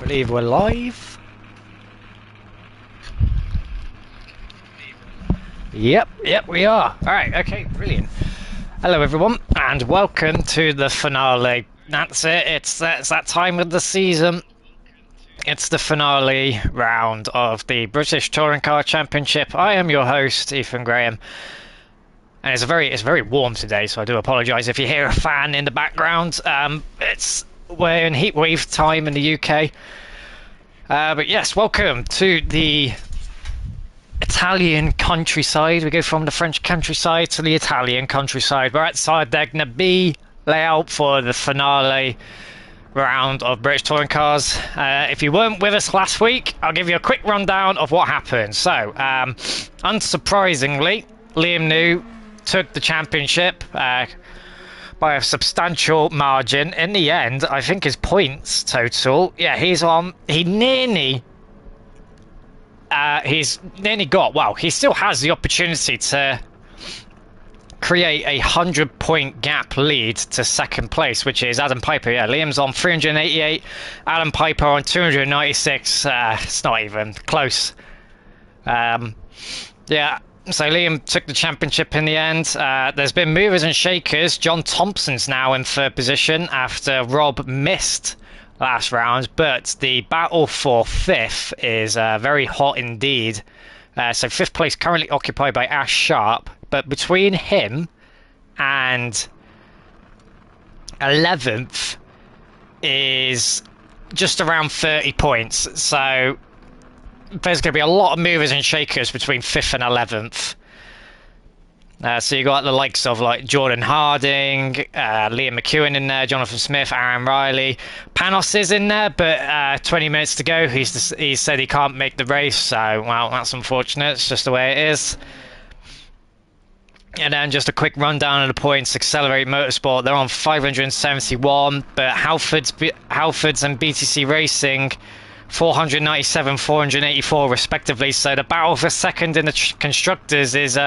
Believe we're live. Yep, we are. Alright, okay, brilliant. Hello everyone, and welcome to the finale. That's it, it's that time of the season. It's the finale round of the British Touring Car Championship. I am your host, Ethan Graham. And it's very warm today, so I do apologise if you hear a fan in the background. We're in heatwave time in the UK. But yes, welcome to the Italian countryside. We go from the French countryside to the Italian countryside. We're at Sardegna B layout for the finale round of British Touring Cars. If you weren't with us last week, I'll give you a quick rundown of what happened. So, unsurprisingly, Liam New took the championship by a substantial margin. In the end, I think his points total, he's nearly got, well, he still has the opportunity to create a 100-point gap lead to second place, which is Adam Piper. Liam's on 388, Adam Piper on 296. It's not even close. So Liam took the championship in the end. There's been movers and shakers. John Thompson's now in third position after Rob missed last round, but the battle for fifth is very hot indeed. So fifth place currently occupied by Ash Sharp, but between him and 11th is just around 30 points. So there's going to be a lot of movers and shakers between 5th and 11th. So you got the likes of like Jordan Harding, Liam McEwen in there, Jonathan Smith, Aaron Riley. Panos is in there, but 20 minutes to go. He said he can't make the race, so well, that's unfortunate. It's just the way it is. And then just a quick rundown of the points. Accelerate Motorsport, they're on 571, but Halfords and BTC Racing 497, 484 respectively. So the battle for second in the constructors is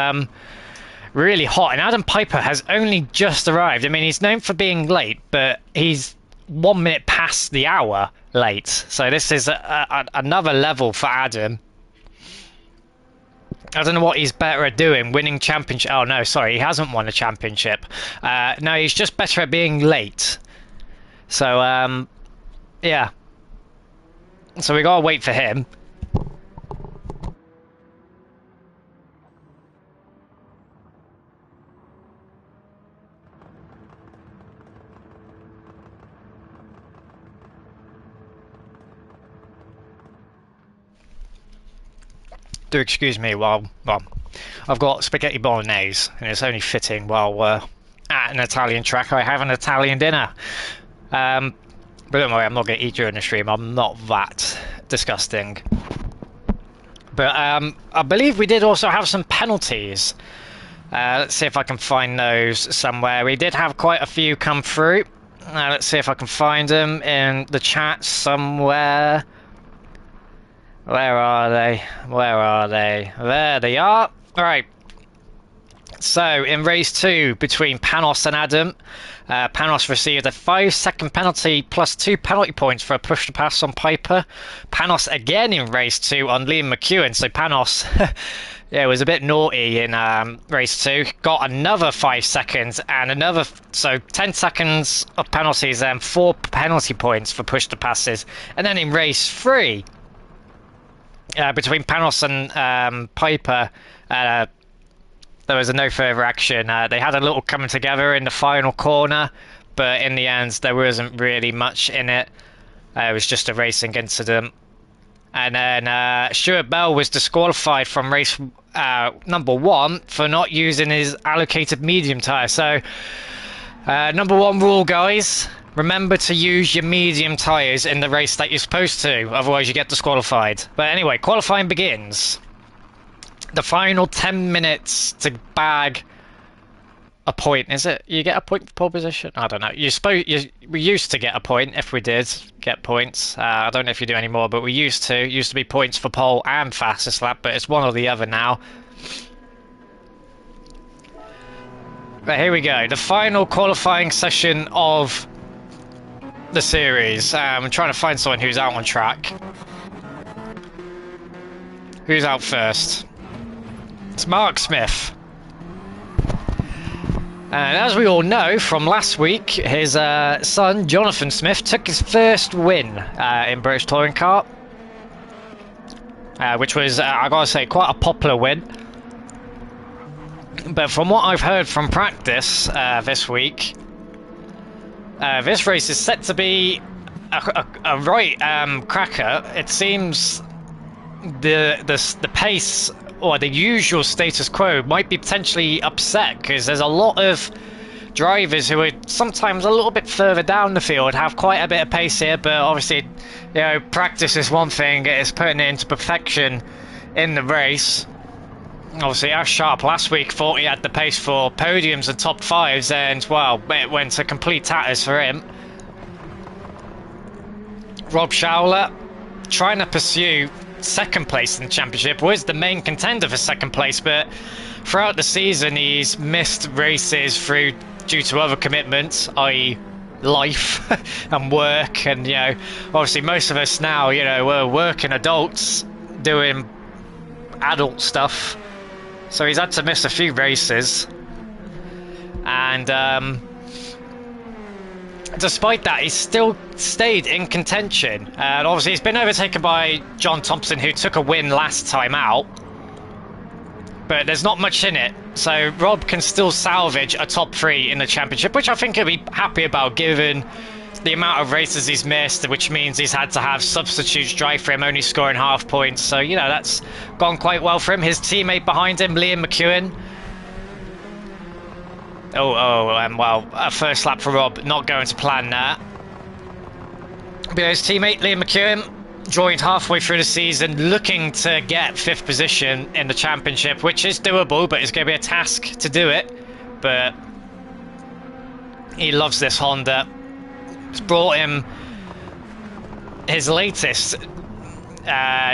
really hot, and Adam Piper has only just arrived. I mean, he's known for being late, but he's 1 minute past the hour late, so this is another level for Adam. I don't know what he's better at doing, winning championship. Oh no, sorry, he hasn't won a championship. No, he's just better at being late. So yeah, so we gotta wait for him. Do excuse me while I've got spaghetti bolognese, and it's only fitting while we're at an Italian track I have an Italian dinner. But don't worry, I'm not going to eat during the stream. I'm not that disgusting. But I believe we did also have some penalties. Let's see if I can find those somewhere. We did have quite a few come through. Let's see if I can find them in the chat somewhere. Where are they? There they are. Alright. So, in race 2, between Panos and Adam, Panos received a 5-second penalty plus 2 penalty points for a push to pass on Piper. Panos again in race 2 on Liam McEwen. So Panos was a bit naughty in race 2. Got another 5 seconds and another, so 10 seconds of penalties and 4 penalty points for push to passes. And then in race 3, between Panos and Piper, there was no further action. They had a little coming together in the final corner, but in the end there wasn't really much in it. It was just a racing incident. And then Stuart Bell was disqualified from race number 1 for not using his allocated medium tyre. So number 1 rule, guys, remember to use your medium tyres in the race that you're supposed to, otherwise you get disqualified. But anyway, qualifying begins. The final 10 minutes to bag a point. Is it? You get a point for pole position? I don't know. We used to get a point if we did get points. I don't know if you do anymore, but we used to. It used to be points for pole and fastest lap, but it's one or the other now. But here we go. The final qualifying session of the series. I'm trying to find someone who's out on track. Who's out first? It's Mark Smith. And as we all know from last week, his son, Jonathan Smith, took his first win in British Touring Car. Which was, I gotta say, quite a popular win. But from what I've heard from practice this week, this race is set to be a right cracker. It seems the pace, or the usual status quo, might be potentially upset, because there's a lot of drivers who are sometimes a little bit further down the field, have quite a bit of pace here, but obviously, you know, practice is one thing, it's putting it into perfection in the race. Obviously, Ash Sharp last week thought he had the pace for podiums and top fives, and well, it went to complete tatters for him. Rob Showler trying to pursue second place in the championship, was the main contender for second place, but throughout the season he's missed races due to other commitments, i.e. life and work, and you know, obviously most of us now, you know, we're working adults doing adult stuff, so he's had to miss a few races. And despite that, he's still stayed in contention, and obviously he's been overtaken by John Thompson, who took a win last time out, but there's not much in it, so Rob can still salvage a top 3 in the championship, which I think he'll be happy about given the amount of races he's missed, which means he's had to have substitutes drive for him, only scoring half points, so you know, that's gone quite well for him. His teammate behind him, Liam McEwen, well, a first lap for Rob, not going to plan that. But his teammate Liam McEwen joined halfway through the season, looking to get 5th position in the championship, which is doable, but it's going to be a task to do it. But he loves this Honda. It's brought him his latest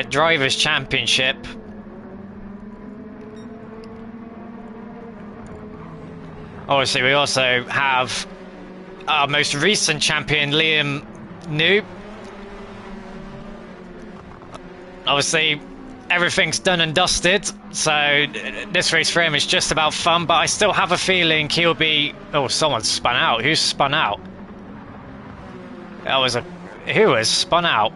Drivers' Championship. Obviously, we also have our most recent champion, Liam New. Obviously, everything's done and dusted, so this race for him is just about fun, but I still have a feeling he'll be... Oh, someone's spun out. Who's spun out? That was Who was spun out?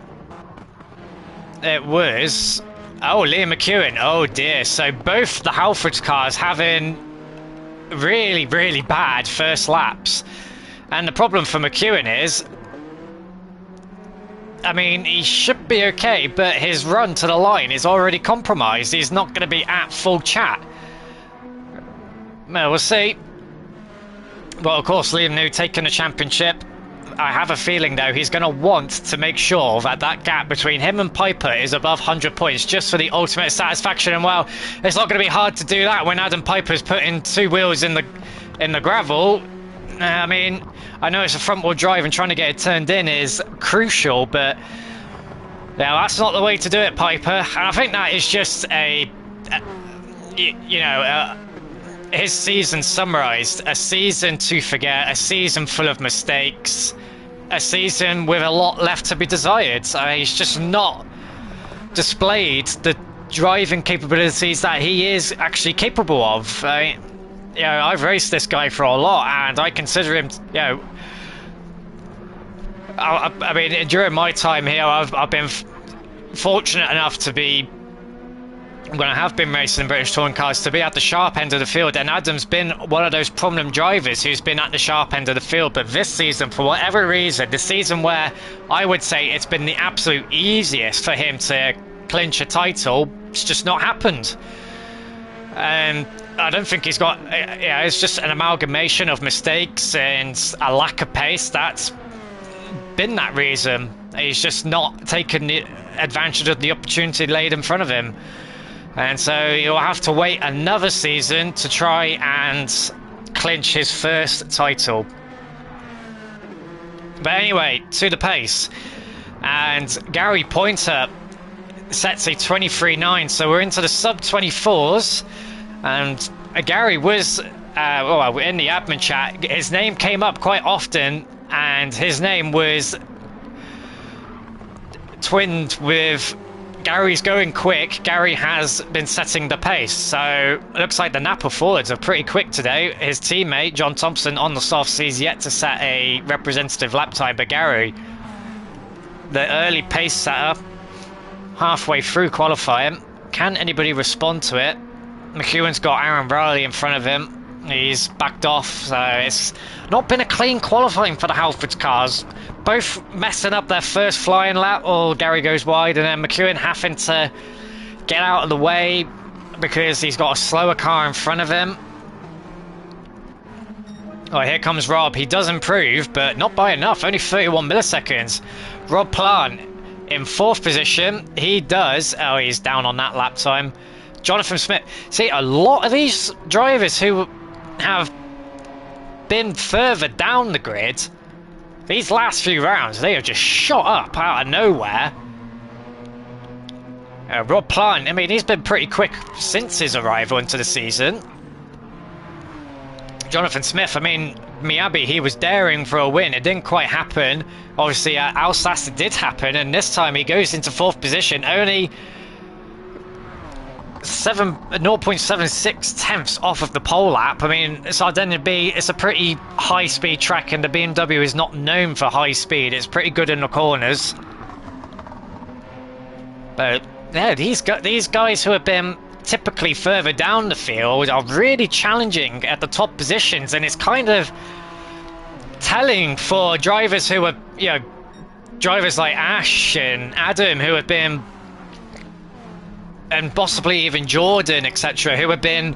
It was... Oh, Liam McEwen. Oh, dear. So both the Halfords cars having really, really bad first laps. And the problem for McEwen is, I mean, he should be okay, but his run to the line is already compromised. He's not going to be at full chat. Well, we'll see. Well, of course, Liam New taking the championship. I have a feeling, though, he's going to want to make sure that that gap between him and Piper is above 100 points, just for the ultimate satisfaction. And, well, it's not going to be hard to do that when Adam Piper's putting 2 wheels in the gravel. I mean, I know it's a front-wheel drive, and trying to get it turned in is crucial, but yeah, that's not the way to do it, Piper. And I think that is just his season summarised. A season to forget, a season full of mistakes, a season with a lot left to be desired. So he's just not displayed the driving capabilities that he is actually capable of. You know, I've raced this guy for a lot, and I consider him, you know, I mean, during my time here, I've been fortunate enough to be, when I have been racing British touring cars, to be at the sharp end of the field, and Adam's been one of those prominent drivers who's been at the sharp end of the field. But this season, for whatever reason, the season where I would say it's been the absolute easiest for him to clinch a title, it's just not happened. And I don't think he's got, yeah, it's just an amalgamation of mistakes and a lack of pace that's been that reason. He's just not taken the advantage of the opportunity laid in front of him. And so he'll have to wait another season to try and clinch his first title. But anyway, to the pace. And Gary Pointer sets a 23.9, so we're into the sub-24s. And Gary was, well, in the admin chat, his name came up quite often and his name was twinned with Gary's going quick. Gary has been setting the pace, so it looks like the Napa forwards are pretty quick today. His teammate John Thompson on the softs, he's yet to set a representative lap time, but Gary, the early pace setter, halfway through qualifying. Can anybody respond to it? McEwen's got Aaron Riley in front of him. He's backed off, so it's not been a clean qualifying for the Halfords cars. Both messing up their first flying lap, or Gary goes wide, and then McEwen having to get out of the way because he's got a slower car in front of him. Oh, here comes Rob. He does improve, but not by enough. Only 31 milliseconds. Rob Plant in 4th position. He does. Oh, he's down on that lap time. Jonathan Smith. See, a lot of these drivers who have been further down the grid, these last few rounds, they have just shot up out of nowhere. Rob Plant, I mean, he's been pretty quick since his arrival into the season. Jonathan Smith, I mean, Miyabi, he was daring for a win. It didn't quite happen. Obviously, Alsace, it did happen, and this time he goes into 4th position, only 0.76 tenths off of the pole lap. I mean, Sardegna B, it's a pretty high speed track, and the BMW is not known for high speed. It's pretty good in the corners. But yeah, these guys who have been typically further down the field are really challenging at the top positions, and it's kind of telling for drivers who are, you know, drivers like Ash and Adam, who have been, and possibly even Jordan, etc., who have been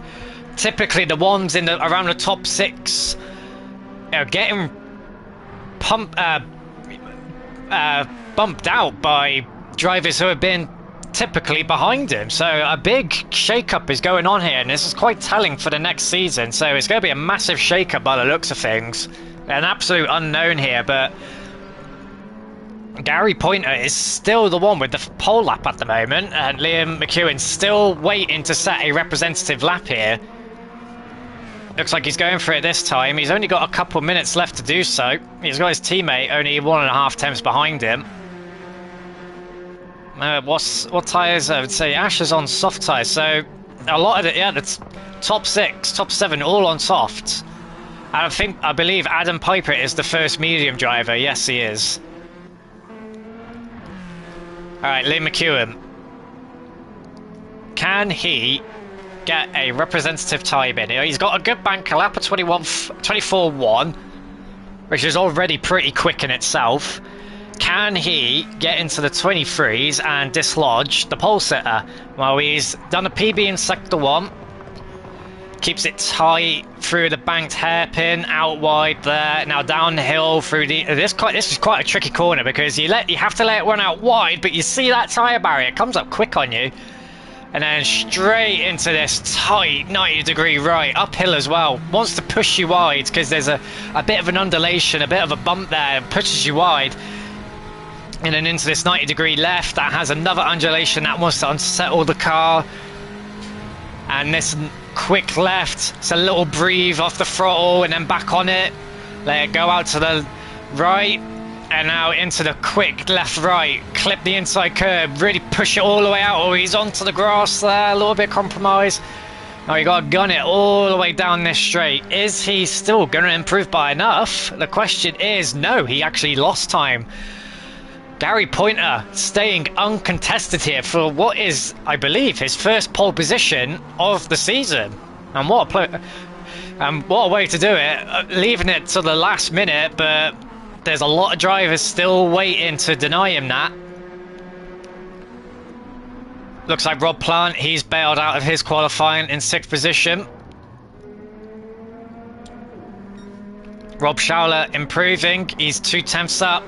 typically the ones in around the top 6, you know, getting bumped out by drivers who have been typically behind him. So a big shake-up is going on here, and this is quite telling for the next season. So it's going to be a massive shake-up by the looks of things. An absolute unknown here, but Gary Pointer is still the one with the pole lap at the moment, and Liam McEwen still waiting to set a representative lap here. Looks like he's going for it this time. He's only got a couple minutes left to do so. He's got his teammate only 1.5 tenths behind him. What tyres? I would say Ash is on soft tyres, so a lot of it, yeah, that's top 6, top 7, all on soft. I believe Adam Piper is the first medium driver. Yes, he is. Alright, Liam McEwen. Can he get a representative time in? He's got a good banker lap of 24.1, which is already pretty quick in itself. Can he get into the 23s and dislodge the pole sitter? Well, he's done a PB in sector 1. Keeps it tight through the banked hairpin, out wide there. Now downhill through the this is quite a tricky corner, because you have to let it run out wide, but you see that tyre barrier, it comes up quick on you. And then straight into this tight 90-degree right, uphill as well. Wants to push you wide because there's a bit of an undulation, a bit of a bump there, pushes you wide. And then into this 90-degree left that has another undulation that wants to unsettle the car. And this quick left, it's a little breathe off the throttle and then back on it. Let it go out to the right, and now into the quick left-right. Clip the inside curb, really push it all the way out. Oh, he's onto the grass there, a little bit compromised. Now you got to gun it all the way down this straight. Is he still going to improve by enough? The question is no, he actually lost time. Gary Pointer staying uncontested here for what is, I believe, his first pole position of the season. And what a way to do it, leaving it to the last minute, but there's a lot of drivers still waiting to deny him that. Looks like Rob Plant, he's bailed out of his qualifying in 6th position. Rob Schauler improving, he's 2 tenths up.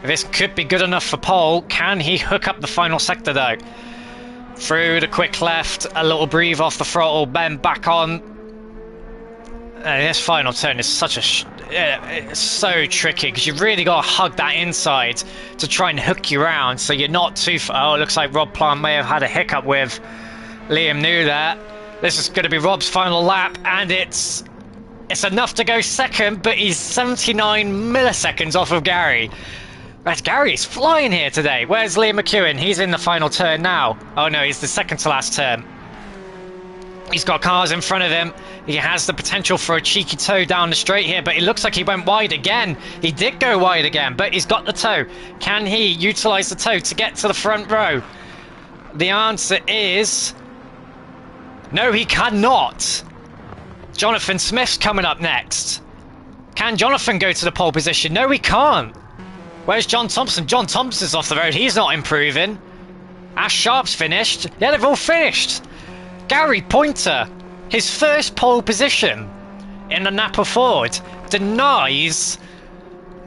This could be good enough for pole. Can he hook up the final sector though? Through the quick left, a little breathe off the throttle, then back on. And this final turn is it's so tricky, because you've really got to hug that inside to try and hook you around so you're not too far. Oh, it looks like Rob Plant may have had a hiccup with Liam New there. This is going to be Rob's final lap, and it's It's enough to go second, but he's 79 milliseconds off of Gary. Right, Gary's flying here today. Where's Liam McEwen? He's in the final turn now. Oh no, he's the second to last turn. He's got cars in front of him. He has the potential for a cheeky toe down the straight here, but it looks like he went wide again. He did go wide again, but he's got the toe. Can he utilise the toe to get to the front row? The answer is... no, he cannot. Jonathan Smith's coming up next. Can Jonathan go to the pole position? No, he can't. Where's John Thompson? John Thompson's off the road. He's not improving. Ash Sharp's finished. Yeah, they've all finished. Gary Pointer, his first pole position in the Napa Ford, denies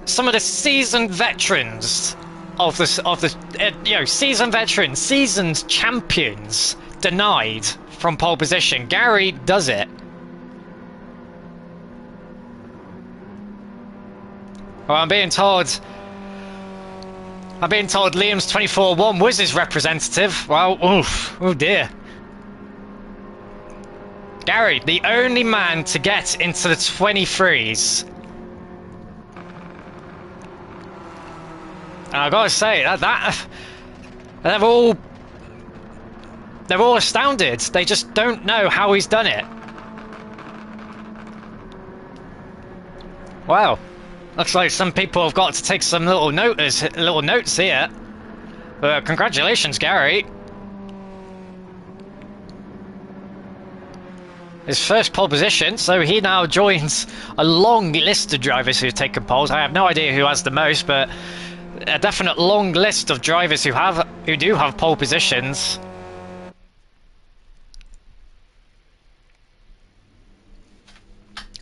some of the seasoned veterans of the seasoned veterans, seasoned champions denied from pole position. Gary does it. Well, I'm being told Liam's 24-1 was his representative. Well, oof, oh dear. Gary, the only man to get into the 23s. And I gotta say that they're all astounded. They just don't know how he's done it. Wow, looks like some people have got to take some little notes here. Congratulations, Gary. His first pole position, so he now joins a long list of drivers who've taken poles. I have no idea who has the most, but a definite long list of drivers who do have pole positions.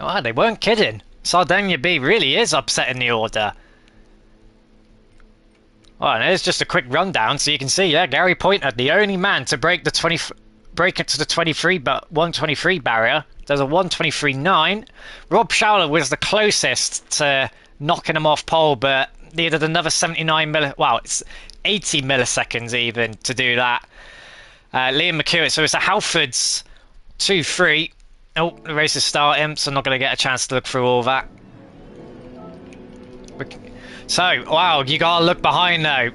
Oh, they weren't kidding. Sardegna B really is upsetting the order. Oh, and here's just a quick rundown, so you can see, yeah, Gary Pointer, the only man to break into the 123 barrier. There's a 123.9. Rob Schauer was the closest to knocking him off pole, but needed another 79 it's 80 milliseconds even to do that. Liam McEwen, so it's a Halfords 2-3. Oh, the race is starting, so I'm not going to get a chance to look through all that. So, wow, you got to look behind though.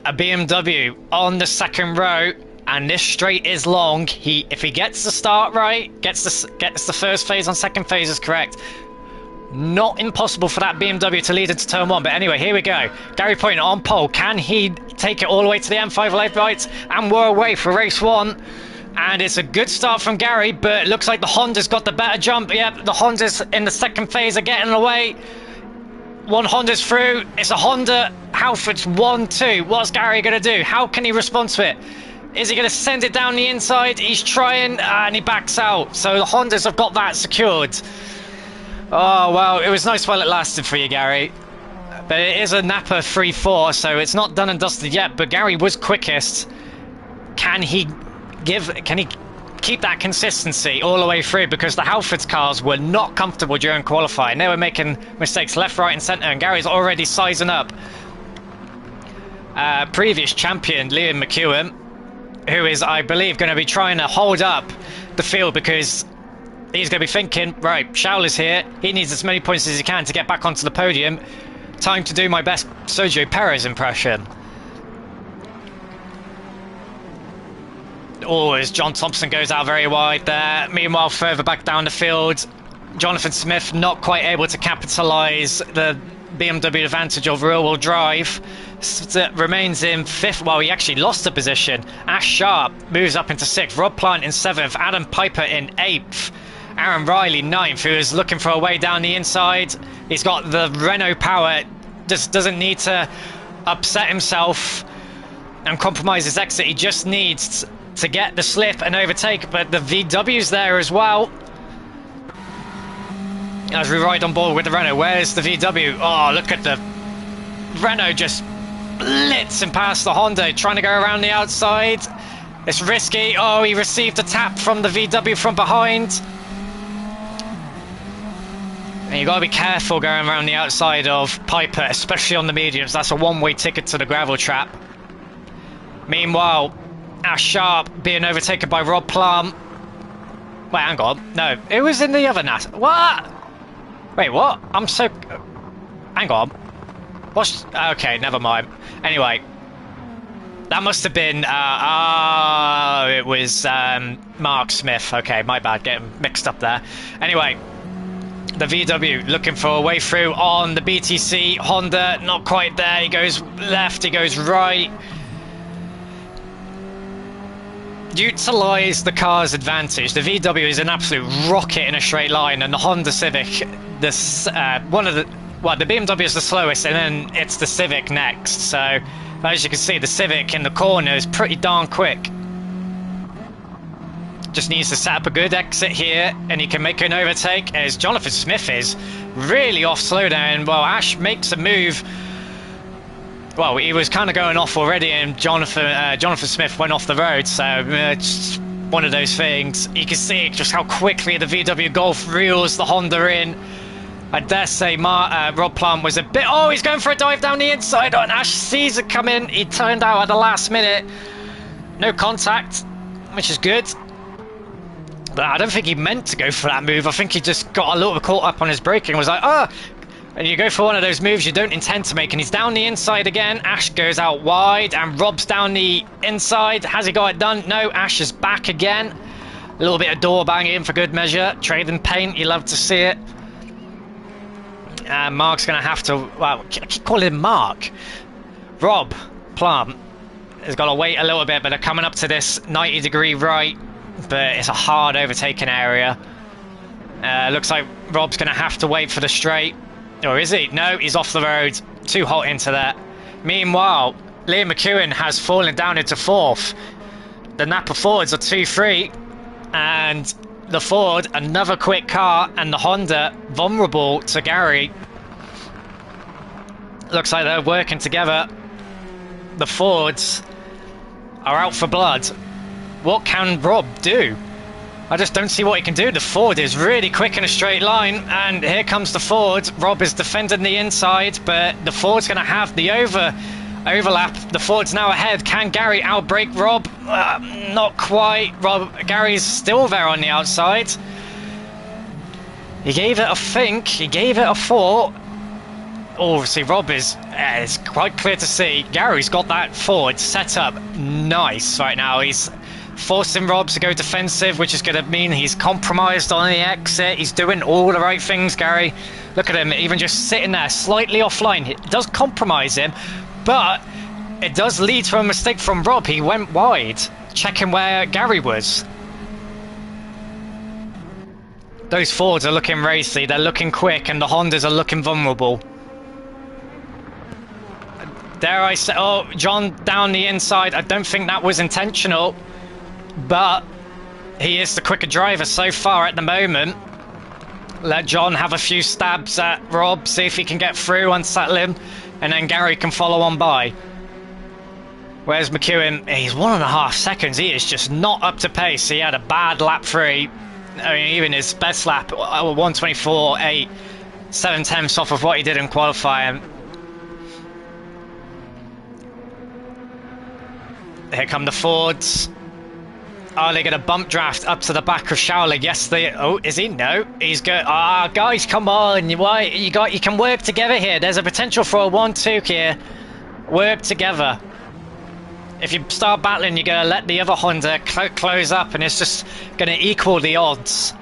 A BMW on the second row. And this straight is long. If he gets the start right, gets the first phase on second phase is correct. Not impossible for that BMW to lead into turn one. But anyway, here we go. Gary Pointer on pole. Can he take it all the way to the M5 left right? And we're away for race one. And it's a good start from Gary, but it looks like the Honda's got the better jump. Yep, the Hondas in the second phase are getting away. One Honda's through. It's a Honda Halfords 1-2. What's Gary going to do? How can he respond to it? Is he going to send it down the inside? He's trying, and he backs out. So the Hondas have got that secured. Oh, well, it was nice while it lasted for you, Gary. But it is a Napa 3-4, so it's not done and dusted yet. But Gary was quickest. Can he keep that consistency all the way through? Because the Halfords cars were not comfortable during qualifying. They were making mistakes left, right, and centre, and Gary's already sizing up previous champion Liam McEwen, who is, I believe, going to be trying to hold up the field because he's going to be thinking, right, Schauer's here. He needs as many points as he can to get back onto the podium. Time to do my best Sergio Perez impression. Oh, as John Thompson goes out very wide there. Meanwhile, further back down the field, Jonathan Smith not quite able to capitalise the BMW advantage of rear-wheel drive. Remains in fifth. Well, he actually lost a position. Ash Sharp moves up into sixth. Rob Plant in seventh. Adam Piper in eighth. Aaron Riley ninth, who is looking for a way down the inside. He's got the Renault power. Just doesn't need to upset himself and compromise his exit. He just needs to get the slip and overtake. But the VW's there as well. As we ride on board with the Renault. Where's the VW? Oh, look at the Renault just blitzing past the Honda, trying to go around the outside. It's risky. Oh, he received a tap from the VW from behind. And you got to be careful going around the outside of Piper, especially on the mediums. That's a one-way ticket to the gravel trap. Meanwhile, Ash Sharp being overtaken by Rob Plum. Wait, hang on. No, it was in the other NAS. What? Wait, what? I'm so... Hang on. What's... Okay, never mind. Anyway. That must have been... it was Mark Smith. Okay, my bad. Getting mixed up there. Anyway. The VW looking for a way through on the BTC. Honda, not quite there. He goes left, he goes right. Utilise the car's advantage. The VW is an absolute rocket in a straight line, and the Honda Civic, this the BMW is the slowest, and then it's the Civic next. So, as you can see, the Civic in the corner is pretty darn quick. Just needs to set up a good exit here, and he can make an overtake, as Jonathan Smith is really off slowdown. Well, Ash makes a move. Well, he was kind of going off already, and Jonathan Smith went off the road, so it's one of those things. You can see just how quickly the VW Golf reels the Honda in. I dare say Rob Plant was a bit... Oh, he's going for a dive down the inside, and Ash sees it come in. He turned out at the last minute. No contact, which is good. But I don't think he meant to go for that move. I think he just got a little bit caught up on his braking and was like, oh! And you go for one of those moves you don't intend to make, and he's down the inside again. Ash goes out wide, and Rob's down the inside. Has he got it done? No, Ash is back again. A little bit of door banging for good measure. Trading paint, you love to see it. Mark's going to have to... Well, I keep calling him Mark. Rob Plant has got to wait a little bit, but they're coming up to this 90-degree right. But it's a hard overtaking area. Looks like Rob's going to have to wait for the straight. Or is he? No, he's off the road. Too hot into that. Meanwhile, Liam McEwen has fallen down into fourth. The Napa Fords are 2-3. And the Ford, another quick car. And the Honda, vulnerable to Gary. Looks like they're working together. The Fords are out for blood. What can Rob do? I just don't see what he can do. The Ford is really quick in a straight line, and here comes the Ford. Rob is defending the inside, but the Ford's going to have the overlap. The Ford's now ahead. Can Gary outbrake Rob? Not quite. Gary's still there on the outside. He gave it a think. He gave it a thought. Obviously, Rob is it's quite clear to see. Gary's got that Ford set up nice right now. He's forcing Rob to go defensive, which is going to mean he's compromised on the exit. He's doing all the right things, Gary. Look at him, even just sitting there slightly offline. It does compromise him, but it does lead to a mistake from Rob. He went wide, checking where Gary was. Those Fords are looking racy, they're looking quick, and the Hondas are looking vulnerable. Dare I say, oh, John down the inside. I don't think that was intentional. But he is the quicker driver so far at the moment. Let John have a few stabs at Rob, see if he can get through, unsettle him, and then Gary can follow on by. Whereas McEwen, he's 1.5 seconds. He is just not up to pace. He had a bad lap 3. I mean, even his best lap, 1:24.8, 7/10 off of what he did in qualifying. Here come the Fords. Are they going to bump draft up to the back of Schaulig? Yes, they... Oh, is he? No. He's good. Ah, guys, come on. You can work together here. There's a potential for a 1-2 here. Work together. If you start battling, you're going to let the other Honda close up, and it's just going to equal the odds.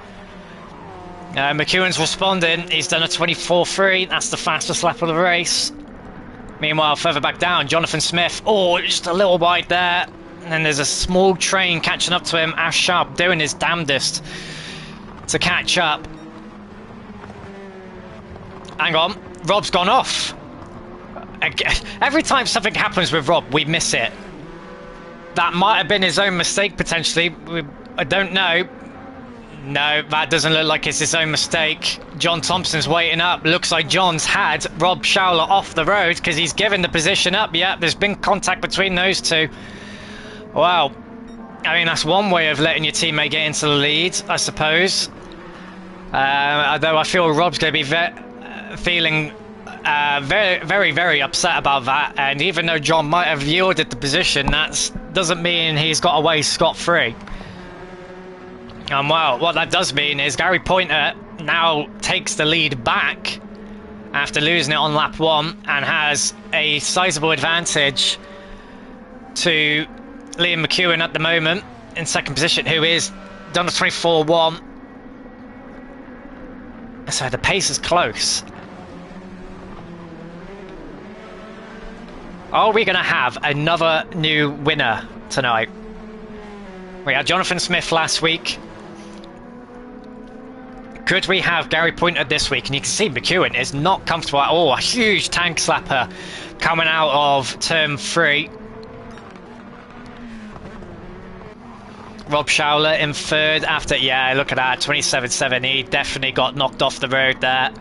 McEwen's responding. He's done a 24.3. That's the fastest lap of the race. Meanwhile, further back down, Jonathan Smith. Oh, just a little wide there. And then there's a small train catching up to him. Ash Sharp doing his damnedest to catch up. Hang on. Rob's gone off. Every time something happens with Rob, we miss it. That might have been his own mistake, potentially. I don't know. No, that doesn't look like it's his own mistake. John Thompson's waiting up. Looks like John's had Rob Schaulig off the road because he's given the position up. Yeah, there's been contact between those two. Wow. I mean, that's one way of letting your teammate get into the lead, I suppose. Although I feel Rob's going to be feeling very, very, very upset about that. And even though John might have yielded the position, that doesn't mean he's got away scot-free. And well, what that does mean is Gary Pointer now takes the lead back after losing it on lap 1 and has a sizable advantage to Liam McEwen at the moment in second position, who is done a 24-1. So the pace is close. Are we going to have another new winner tonight? We had Jonathan Smith last week. Could we have Gary Pointer this week? And you can see McEwen is not comfortable at all. A huge tank slapper coming out of turn 3. Rob Schauler in third after, yeah, look at that, 27.7. He definitely got knocked off the road there.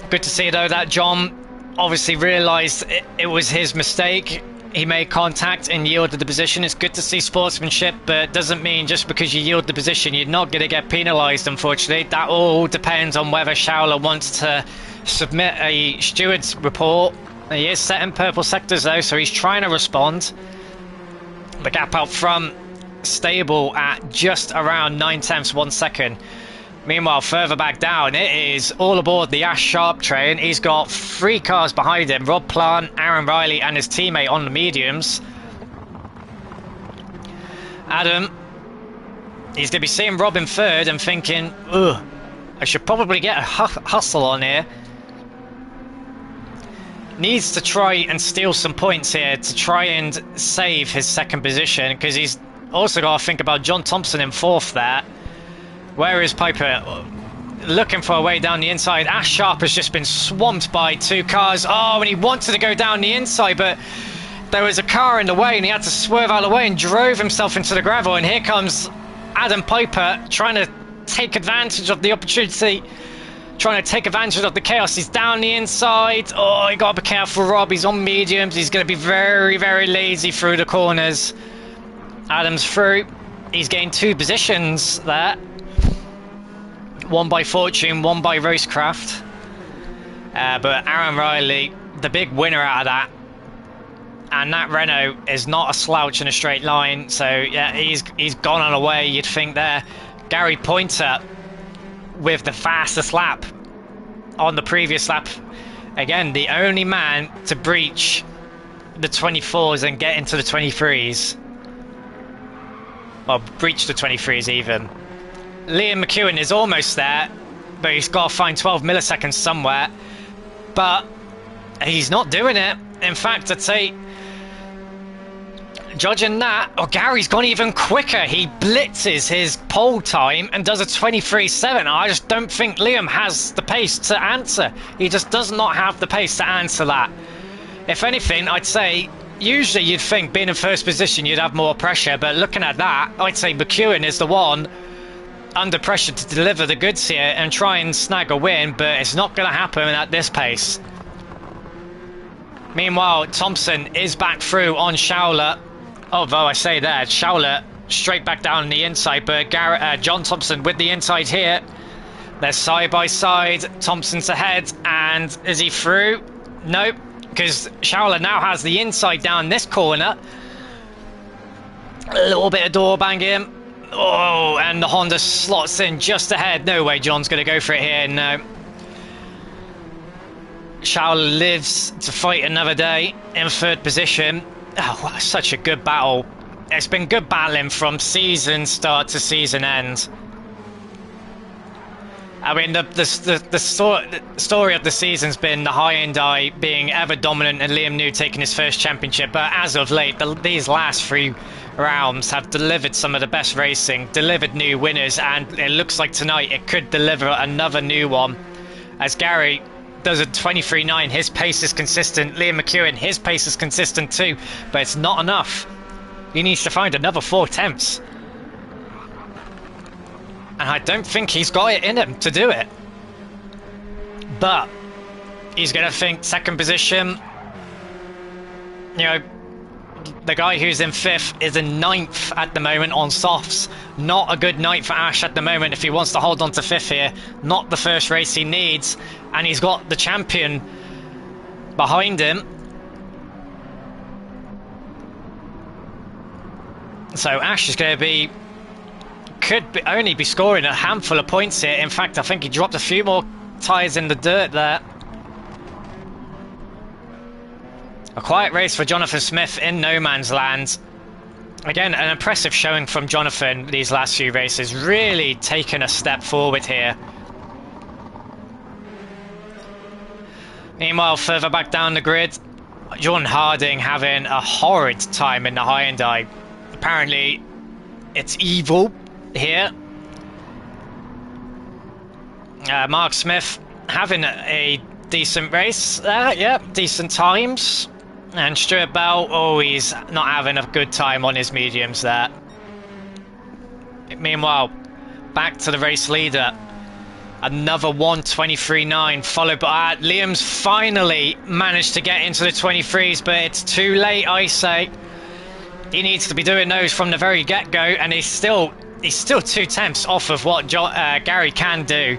Good to see, though, that John obviously realised it was his mistake. He made contact and yielded the position. It's good to see sportsmanship, but it doesn't mean just because you yield the position you're not going to get penalised, unfortunately. That all depends on whether Schauler wants to submit a steward's report. He is set in purple sectors though, so he's trying to respond. The gap out front stable at just around 9/10 1 second. Meanwhile, further back down, it is all aboard the Ash Sharp train. He's got 3 cars behind him. Rob Plant, Aaron Riley and his teammate on the mediums. Adam, he's going to be seeing Rob in third and thinking, ugh, I should probably get a hustle on here. Needs to try and steal some points here to try and save his second position, because he's also got to think about John Thompson in fourth there. Where is Piper? Looking for a way down the inside. Ash Sharp has just been swamped by 2 cars. Oh, and he wanted to go down the inside, but there was a car in the way and he had to swerve out of the way and drove himself into the gravel. And here comes Adam Piper trying to take advantage of the opportunity, trying to take advantage of the chaos. He's down the inside. Oh, you got to be careful, Rob. He's on mediums. He's going to be very, very lazy through the corners. Adam's through. He's gained 2 positions there. 1 by Fortune, 1 by Racecraft. But Aaron Riley, the big winner out of that. And that Renault is not a slouch in a straight line. So, yeah, he's gone on away, you'd think there. Gary Pointer with the fastest lap on the previous lap. Again, the only man to breach the 24s and get into the 23s. Well, breach the 23s even. Liam McEwen is almost there, but he's got to find 12 milliseconds somewhere. But he's not doing it. In fact, I'd say, judging that, Gary's gone even quicker. He blitzes his pole time and does a 23.7. I just don't think Liam has the pace to answer. He just does not have the pace to answer that. If anything, I'd say, usually you'd think being in first position you'd have more pressure, but looking at that, I'd say McEwen is the one under pressure to deliver the goods here and try and snag a win, but it's not going to happen at this pace. Meanwhile, Thompson is back through on Schauler. Although I say that, Schauler straight back down the inside, but John Thompson with the inside here. They're side by side. Thompson's ahead, and is he through? Nope, because Schauler now has the inside down this corner. A little bit of door banging. Oh, and the Honda slots in just ahead. No way John's going to go for it here. No. Schauler lives to fight another day in third position. Oh, what such a good battle. It's been good battling from season start to season end. I mean, the story of the season's been the Hyundai being ever dominant and Liam New taking his first championship. But as of late, these last 3 rounds have delivered some of the best racing, delivered new winners, and it looks like tonight it could deliver another new one. As Gary does a 23.9, his pace is consistent. Liam McEwen, his pace is consistent too, but it's not enough. He needs to find another 4 attempts. And I don't think he's got it in him to do it. But he's going to think second position. You know, the guy who's in 5th is in 9th at the moment on softs. Not a good night for Ash at the moment if he wants to hold on to 5th here. Not the first race he needs. And he's got the champion behind him. So Ash is going to be... only be scoring a handful of points here. In fact, I think he dropped a few more tyres in the dirt there. A quiet race for Jonathan Smith in no man's land. Again, an impressive showing from Jonathan these last few races. Really taken a step forward here. Meanwhile, further back down the grid, Jordan Harding having a horrid time in the Hyundai. Apparently, it's evil here. Mark Smith having a decent race there, yeah, decent times. And Stuart Bell, oh, he's not having a good time on his mediums there. Meanwhile, back to the race leader. Another 1:23.9, followed by Liam's finally managed to get into the 23s, but it's too late, I say. He needs to be doing those from the very get-go, and he's still 2/10 off of what Gary can do.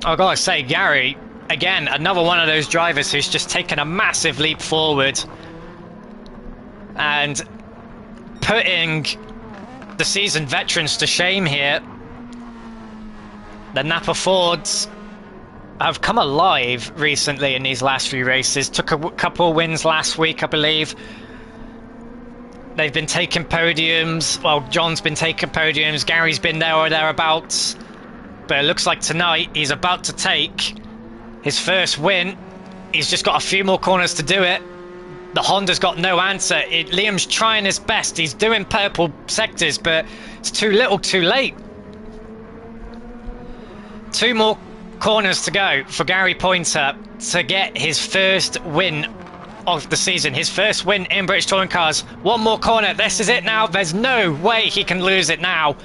I gotta say, Gary, again, another one of those drivers who's just taken a massive leap forward and putting the seasoned veterans to shame here. The Napa Fords have come alive recently in these last few races. Took a couple of wins last week, I believe. They've been taking podiums. Well, John's been taking podiums. Gary's been there or thereabouts. But it looks like tonight he's about to take his first win. He's just got a few more corners to do it. The Honda's got no answer. Liam's trying his best. He's doing purple sectors, but it's too little too late. 2 more corners to go for Gary Pointer to get his first win of the season. His first win in British Touring Cars. 1 more corner. This is it now. There's no way he can lose it now.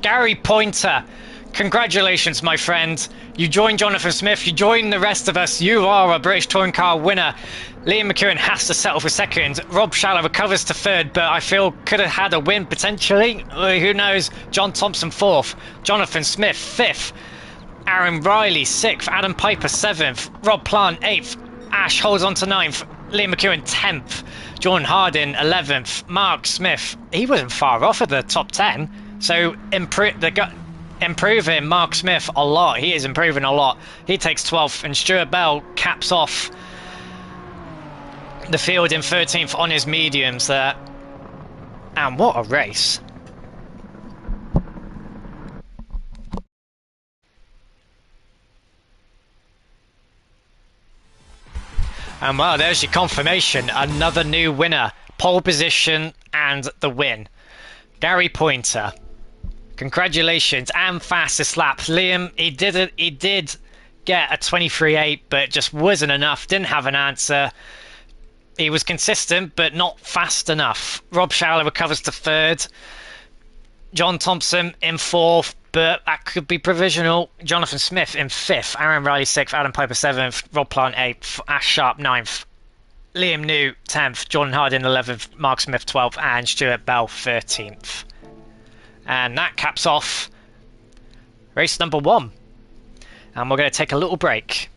Gary Pointer, congratulations, my friend. You joined Jonathan Smith. You joined the rest of us. You are a British Touring Car winner. Liam McEwen has to settle for second. Rob Shallow recovers to third, but I feel could have had a win potentially. Who knows? John Thompson 4th. Jonathan Smith 5th. Aaron Riley 6th, Adam Piper 7th, Rob Plant 8th, Ash holds on to 9th, Liam McEwen 10th, Jordan Harding 11th, Mark Smith, he wasn't far off of the top 10, so improving Mark Smith a lot. He is improving a lot. He takes 12th, and Stuart Bell caps off the field in 13th on his mediums there. And what a race. And well, there's your confirmation. Another new winner. Pole position and the win. Gary Pointer. Congratulations and fastest lap. Liam, he did get a 23.8, but it just wasn't enough. Didn't have an answer. He was consistent, but not fast enough. Rob Shallow recovers to 3rd. John Thompson in 4th, but that could be provisional. Jonathan Smith in 5th. Aaron Riley 6th. Adam Piper 7th. Rob Plant 8th. Ash Sharp 9th. Liam New 10th. Jordan Harding 11th. Mark Smith 12th. And Stuart Bell 13th. And that caps off race number 1. And we're going to take a little break.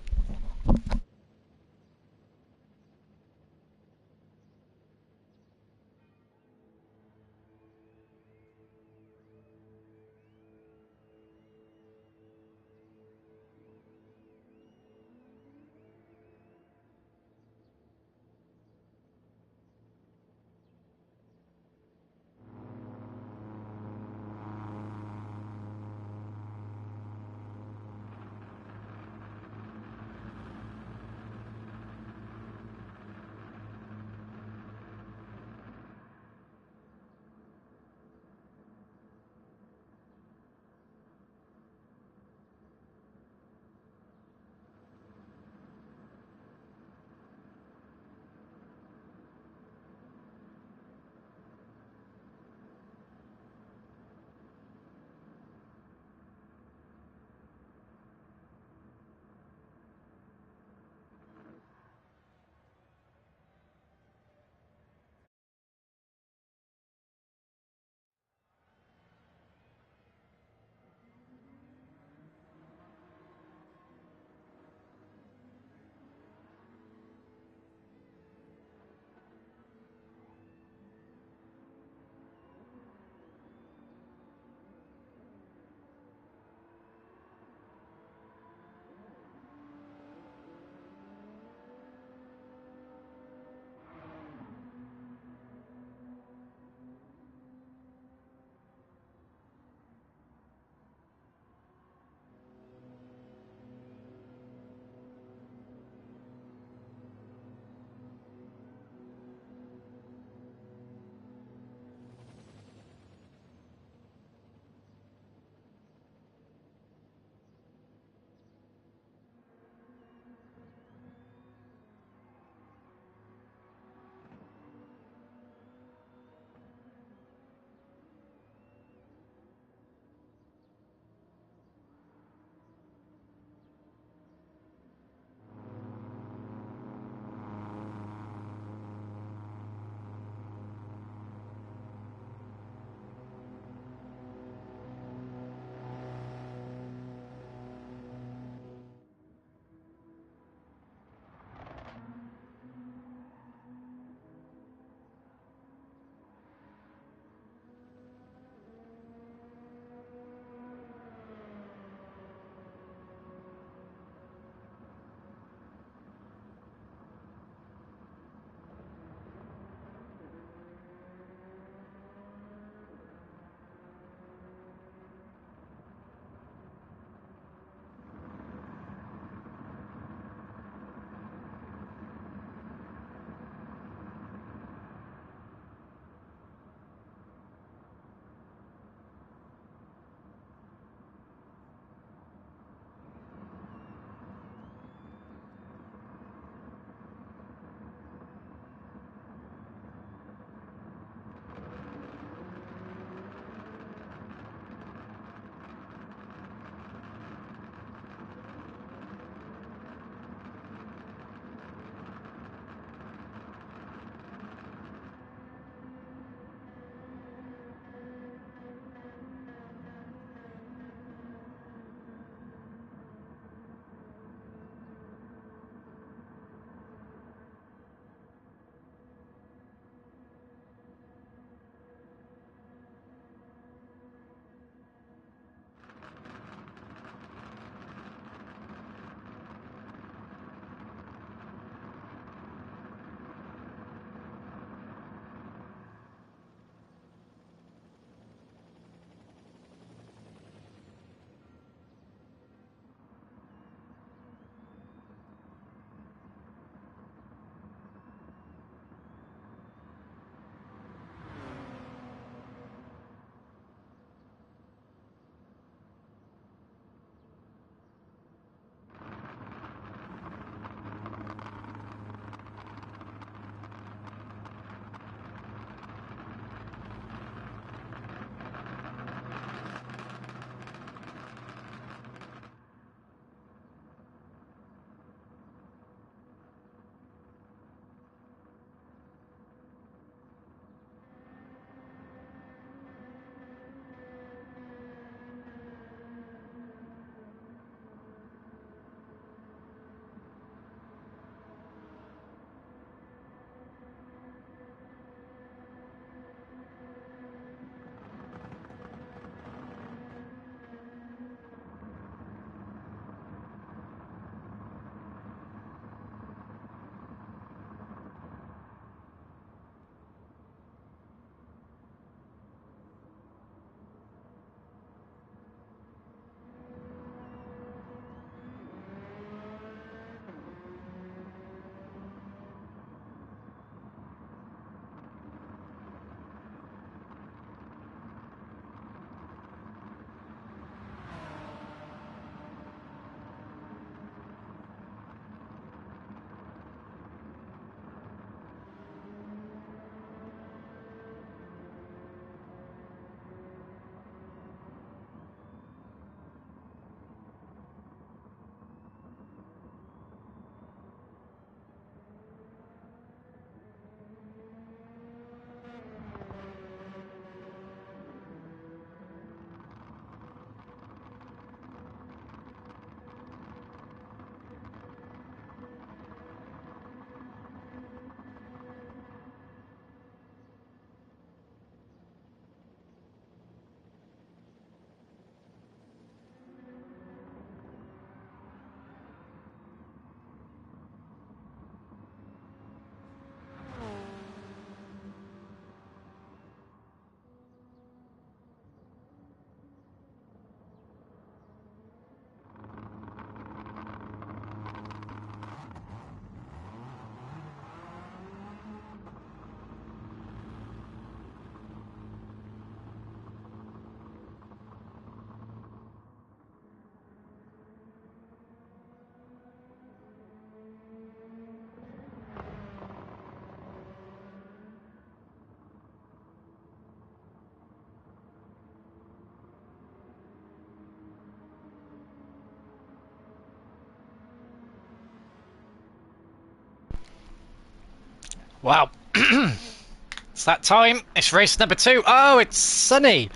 Well, it's that time. It's race number 2. Oh, it's sunny.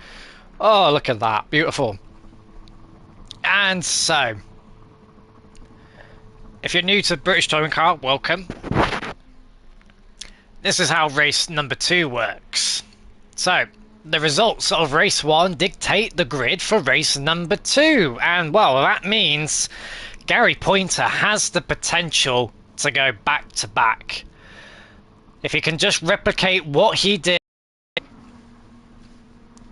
Oh, look at that. Beautiful. And so, if you're new to British Touring Car, welcome. This is how race number 2 works. So, the results of race 1 dictate the grid for race number 2. And, well, that means Gary Pointer has the potential to go back to back. If he can just replicate what he did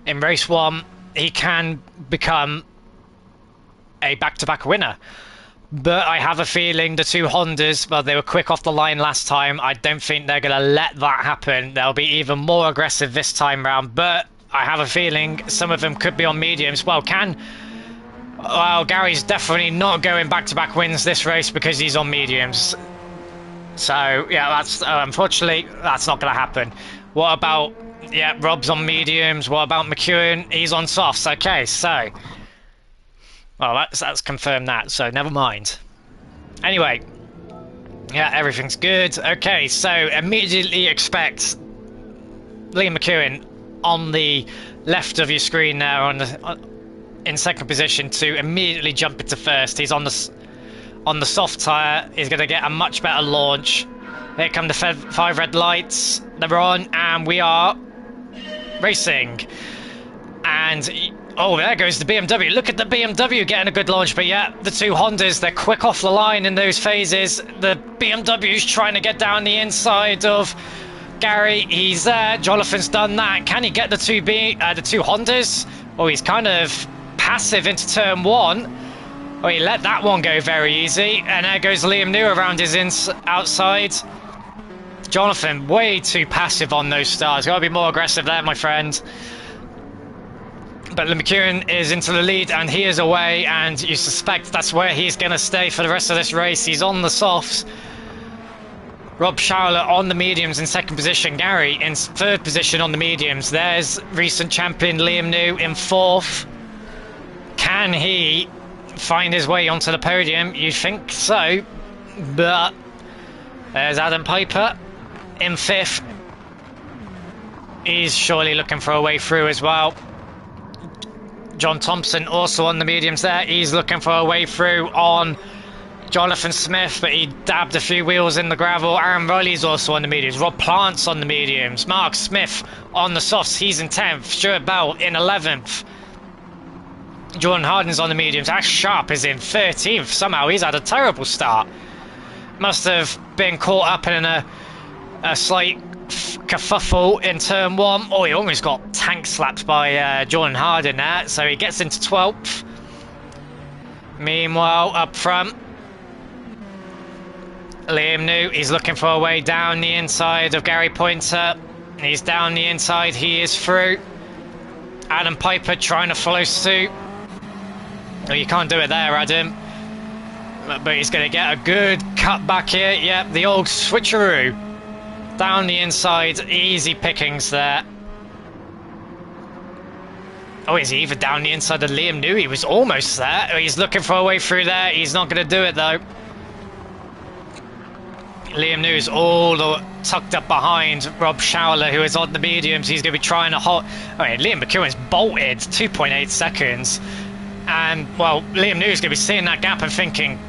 in race 1, he can become a back-to-back winner. But I have a feeling the two Hondas, well, they were quick off the line last time. I don't think they're going to let that happen. They'll be even more aggressive this time round. But I have a feeling some of them could be on mediums. Well, Gary's definitely not going back-to-back wins this race because he's on mediums. So, yeah, that's unfortunately, that's not going to happen. What about, yeah, Rob's on mediums. What about McEwen? He's on softs. Okay, so... well, that's confirmed that, so never mind. Anyway, yeah, everything's good. Okay, so immediately expect Liam McEwen on the left of your screen there, in second position, to immediately jump into first. He's on the soft tyre. He's going to get a much better launch. Here come the 5 red lights. They're on, and we are racing. And... oh, there goes the BMW. Look at the BMW getting a good launch. But yeah, the two Hondas, they're quick off the line in those phases. The BMW's trying to get down the inside of Gary. He's there. Jonathan's done that. Can he get the two Hondas? Oh, he's kind of passive into turn 1. Oh, he let that one go very easy. And there goes Liam New around his outside. Jonathan, way too passive on those stars. Got to be more aggressive there, my friend. But McEwen is into the lead, and he is away, and you suspect that's where he's going to stay for the rest of this race. He's on the softs. Rob Schauler on the mediums in second position. Gary in third position on the mediums. There's recent champion Liam New in fourth. Can he find his way onto the podium? You think so, but there's Adam Piper in fifth. He's surely looking for a way through as well. John Thompson also on the mediums there. He's looking for a way through on Jonathan Smith, but he dabbed a few wheels in the gravel. Aaron Riley's also on the mediums. Rob Plant's on the mediums. Mark Smith on the softs. He's in 10th. Stuart Bell in 11th. Jordan Harden's on the mediums. Ash Sharp is in 13th. Somehow he's had a terrible start. Must have been caught up in a slight kerfuffle in turn 1. Oh, he almost got tank slapped by Jordan Harden there, so he gets into 12th. Meanwhile, up front, Liam New, he's looking for a way down the inside of Gary Pointer. He's down the inside, he is through. Adam Piper trying to follow suit. Oh, you can't do it there, Adam. But he's going to get a good cut back here. Yep, the old switcheroo. Down the inside, easy pickings there. Oh, is he even down the inside of Liam New? He was almost there. He's looking for a way through there. He's not going to do it, though. Liam New is all tucked up behind Rob Schauler, who is on the mediums. He's going to be trying to hold... I mean, Liam McEwen's bolted 2.8 seconds. And, well, Liam New is going to be seeing that gap and thinking,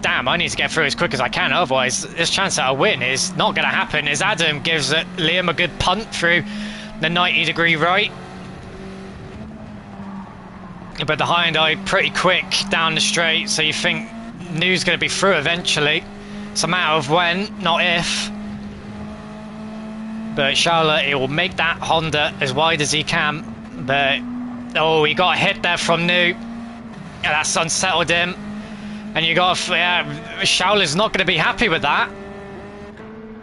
damn, I need to get through as quick as I can, otherwise this chance at a win is not going to happen. As Adam gives Liam a good punt through the 90-degree right. But the Hyundai pretty quick down the straight, so you think New's going to be through eventually. It's a matter of when, not if. But Schauler, he will make that Honda as wide as he can. But, oh, he got a hit there from New. And that's unsettled him. And you got, Schauler's not going to be happy with that,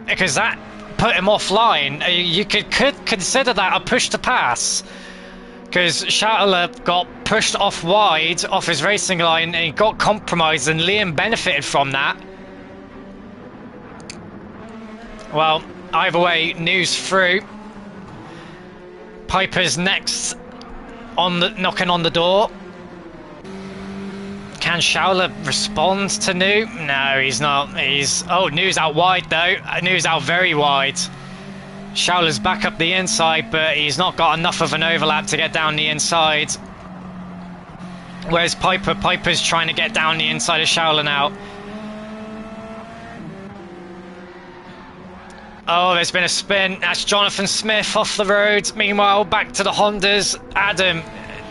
because that put him offline. You could consider that a push to pass, because Schauler got pushed off wide off his racing line and he got compromised, and Liam benefited from that. Well, either way, New's through. Piper's next on the knocking on the door. Can Shaula respond to New? No, he's not. He's... Oh, New's out wide, though. New's out very wide. Shaula's back up the inside, but he's not got enough of an overlap to get down the inside. Where's Piper? Piper's trying to get down the inside of Shaula now. Oh, there's been a spin. That's Jonathan Smith off the road. Meanwhile, back to the Hondas. Adam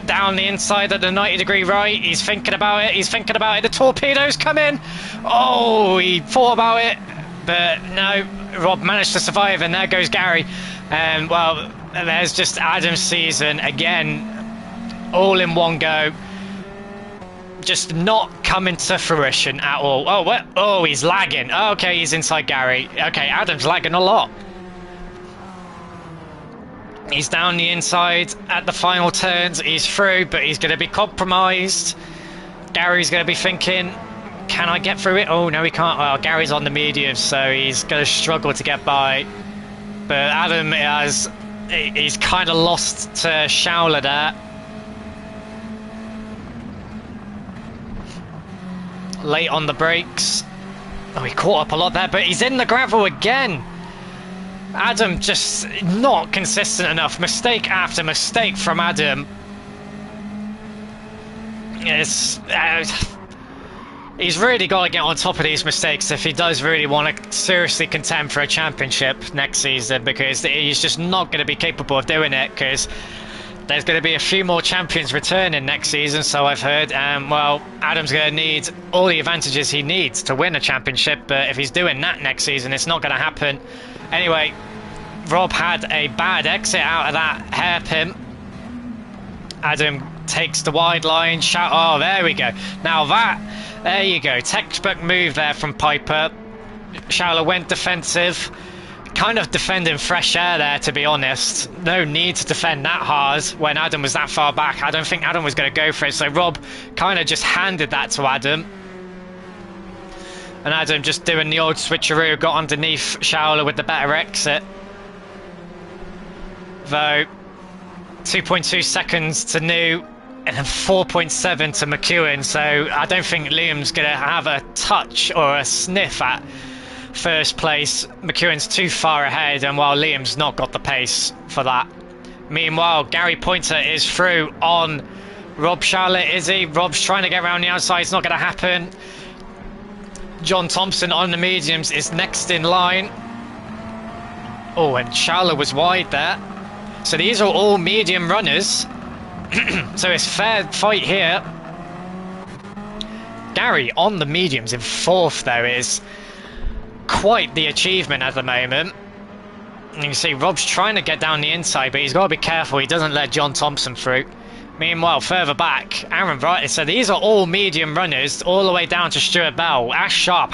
down the inside at the 90-degree right. He's thinking about it. He's thinking about it. The torpedoes come in. Oh, he thought about it, but no. Rob managed to survive, and there goes Gary. And well, there's just Adam's season again, all in one go. Just not coming to fruition at all. Oh, what? Oh, he's lagging. Okay, he's inside Gary. Okay, Adam's lagging a lot. He's down the inside at the final turns. He's through, but he's going to be compromised. Gary's going to be thinking, can I get through it? Oh, no, he can't. Well, Gary's on the medium, so he's going to struggle to get by. But Adam he's kind of lost to Shaula there. Late on the brakes. Oh, he caught up a lot there, but he's in the gravel again. Adam just not consistent enough. Mistake after mistake from Adam. He's really got to get on top of these mistakes if he does really want to seriously contend for a championship next season, because he's just not going to be capable of doing it, because there's going to be a few more champions returning next season, so I've heard. Well, Adam's going to need all the advantages he needs to win a championship, but if he's doing that next season, it's not going to happen. Anyway, Rob had a bad exit out of that hairpin. Adam takes the wide line. Oh, there we go. Now there you go. Textbook move there from Piper. Shaula went defensive. Kind of defending fresh air there, to be honest. No need to defend that hard when Adam was that far back. I don't think Adam was going to go for it, so Rob kind of just handed that to Adam. And Adam just doing the old switcheroo, got underneath Shaula with the better exit. Though 2.2 seconds to New and then 4.7 to McEwen, so I don't think Liam's going to have a touch or a sniff at first place. McEwen's too far ahead, and while Liam's not got the pace for that. Meanwhile, Gary Pointer is through on Rob Shaula, is he? Rob's trying to get around the outside, it's not going to happen. John Thompson on the mediums is next in line. Oh, and Shaula was wide there. So these are all medium runners. So it's fair fight here. Gary on the mediums in fourth, though, is quite the achievement at the moment. And you can see Rob's trying to get down the inside, but he's got to be careful he doesn't let John Thompson through. Meanwhile, further back, Aaron Bright. So these are all medium runners, all the way down to Stuart Bell. Ash Sharp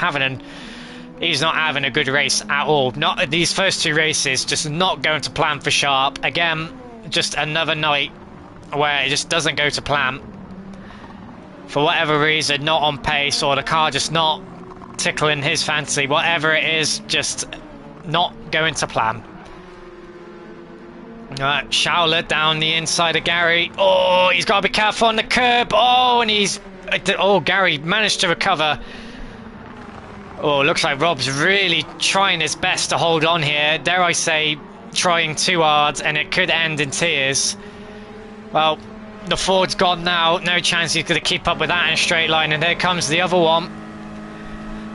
he's not having a good race at all. Not these first two races, just not going to plan for Sharp. Again, just another night where it just doesn't go to plan. For whatever reason, not on pace, or the car just not tickling his fancy. Whatever it is, just not going to plan. Shaula down the inside of Gary. Oh, he's got to be careful on the curb. Oh, and Gary managed to recover. Oh, looks like Rob's really trying his best to hold on here. Dare I say, trying too hard, and it could end in tears. Well, the Ford's gone now. No chance he's going to keep up with that in a straight line. And here comes the other one.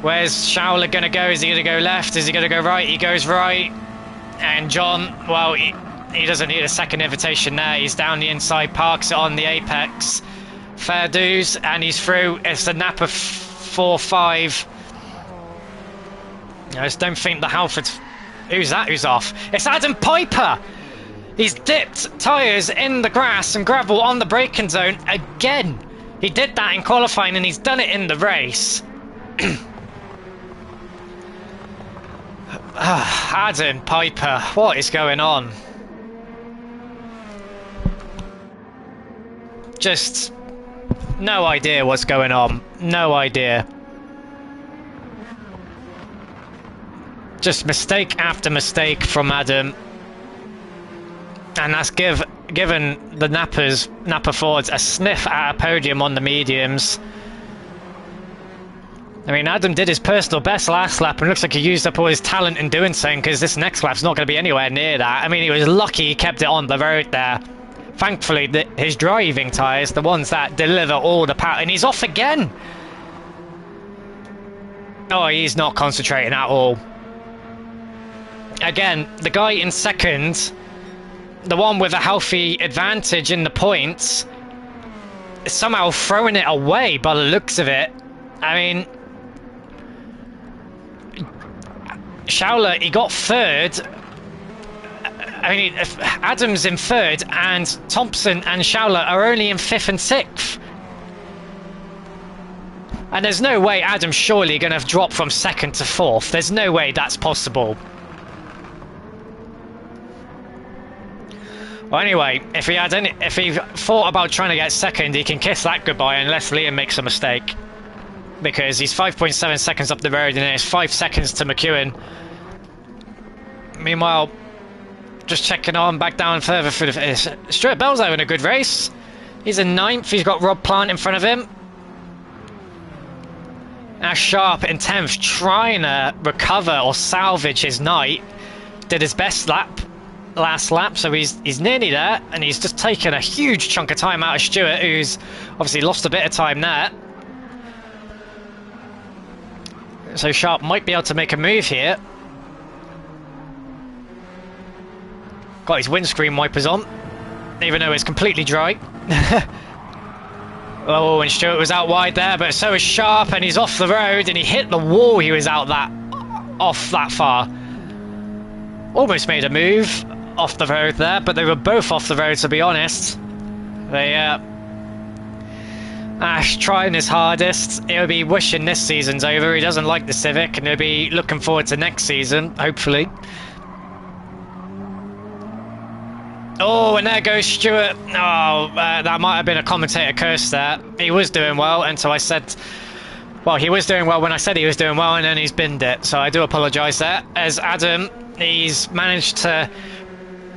Where's Shaula going to go? Is he going to go left? Is he going to go right? He goes right. And John, well, he doesn't need a second invitation there. He's down the inside, parks it on the apex. Fair dues, and he's through. It's the Napa 4-5. I just don't think the Halfords... Who's that? Who's off? It's Adam Piper! He's dipped tyres in the grass and gravel on the braking zone again. He did that in qualifying, and he's done it in the race. Adam Piper, what is going on? Just no idea what's going on. No idea. Just mistake after mistake from Adam. And that's given the Napa Fords a sniff at a podium on the mediums. I mean, Adam did his personal best last lap and looks like he used up all his talent in doing so, because this next lap's not going to be anywhere near that. I mean, he was lucky he kept it on the road there. Thankfully, his driving tyres, the ones that deliver all the power, and he's off again. Oh, he's not concentrating at all. Again, the guy in second, the one with a healthy advantage in the points, is somehow throwing it away by the looks of it. I mean, Schauler, he got third. I mean, Adams in third, and Thompson and Schauler are only in fifth and sixth. And there's no way Adam's surely going to drop from second to fourth. There's no way that's possible. Well, anyway, if he thought about trying to get second, he can kiss that goodbye unless Liam makes a mistake. Because he's 5.7 seconds up the road and it's 5 seconds to McEwen. Meanwhile, just checking on back down further for the Stuart Bell's having a good race. He's in ninth. He's got Rob Plant in front of him. Now Sharp in 10th, trying to recover or salvage his night. Did his best last lap, so he's nearly there, and he's just taken a huge chunk of time out of Stuart, who's obviously lost a bit of time there. So Sharp might be able to make a move here. Got his windscreen wipers on, even though it's completely dry. Oh, and Stuart was out wide there, but so is Sharp, and he's off the road, and he hit the wall. He was out off that far. Almost made a move off the road there, but they were both off the road, to be honest. They Ash trying his hardest. He'll be wishing this season's over. He doesn't like the Civic, and he'll be looking forward to next season, hopefully. Oh, and there goes Stuart. Oh, that might have been a commentator curse there. He was doing well until I said... Well, he was doing well when I said he was doing well, and then he's binned it. So I do apologise there. As Adam, he's managed to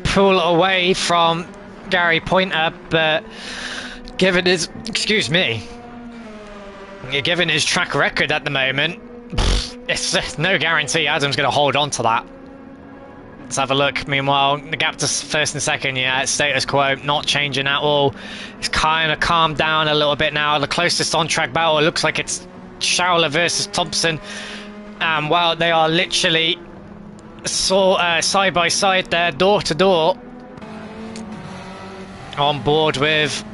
pull away from Gary Pointer, but given his... Excuse me. Given his track record at the moment, it's no guarantee Adam's going to hold on to that. Let's have a look. Meanwhile, the gap to first and second, yeah, it's status quo, not changing at all. It's kind of calmed down a little bit now. The closest on-track battle, it looks like it's Schauler versus Thompson. Well, they are literally side by side there, door to door. On board with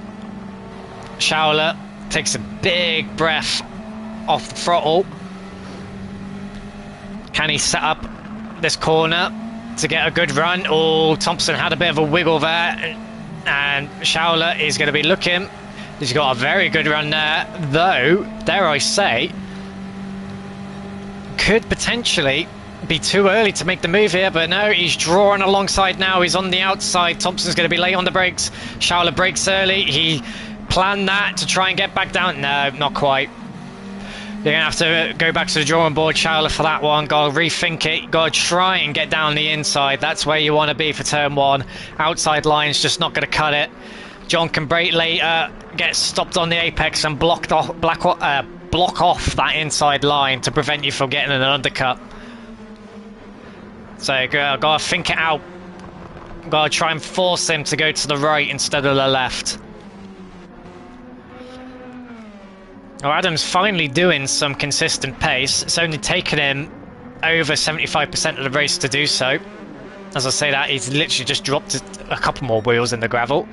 Schauler. Takes a big breath off the throttle. Can he set up this corner to get a good run? Oh, Thompson had a bit of a wiggle there, and Schauler is going to be looking. He's got a very good run there, though, dare I say, could potentially be too early to make the move here, but no, he's drawing alongside now. He's on the outside. Thompson's going to be late on the brakes. Schauler brakes early. He planned that to try and get back down. No, not quite. You're going to have to go back to the drawing board, Schauler, for that one. Got to rethink it. Got to try and get down the inside. That's where you want to be for turn one. Outside line's just not going to cut it. John can brake later, get stopped on the apex and block off that inside line to prevent you from getting an undercut. So got to think it out. Got to try and force him to go to the right instead of the left. Well, Adam's finally doing some consistent pace. It's only taken him over 75% of the race to do so. As I say that, he's literally just dropped a couple more wheels in the gravel.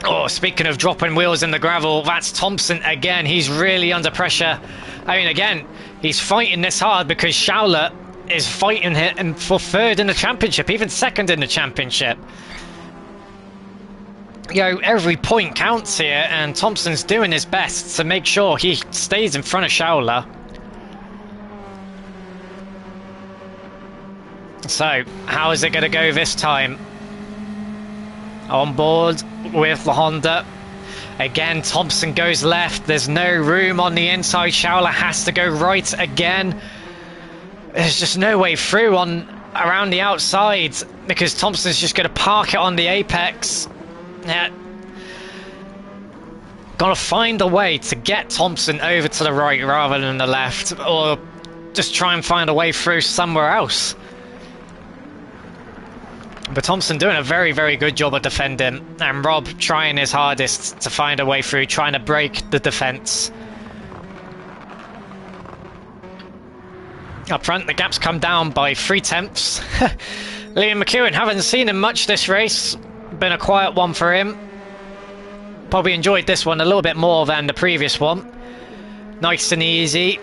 Oh, speaking of dropping wheels in the gravel, that's Thompson again. He's really under pressure. I mean, again, he's fighting this hard because Schauler is fighting him for third in the championship, even second in the championship. You know, every point counts here, and Thompson's doing his best to make sure he stays in front of Schauler. So, how is it going to go this time? On board with the Honda. Again, Thompson goes left. There's no room on the inside. Schauler has to go right again. There's just no way through around the outside because Thompson's just going to park it on the apex. Yeah. Gotta find a way to get Thompson over to the right rather than the left, or just try and find a way through somewhere else. But Thompson doing a very, very good job of defending, and Rob trying his hardest to find a way through, trying to break the defence. Up front, the gap's come down by 3/10. Liam McEwen, haven't seen him much this race. Been a quiet one for him. Probably enjoyed this one a little bit more than the previous one. Nice and easy.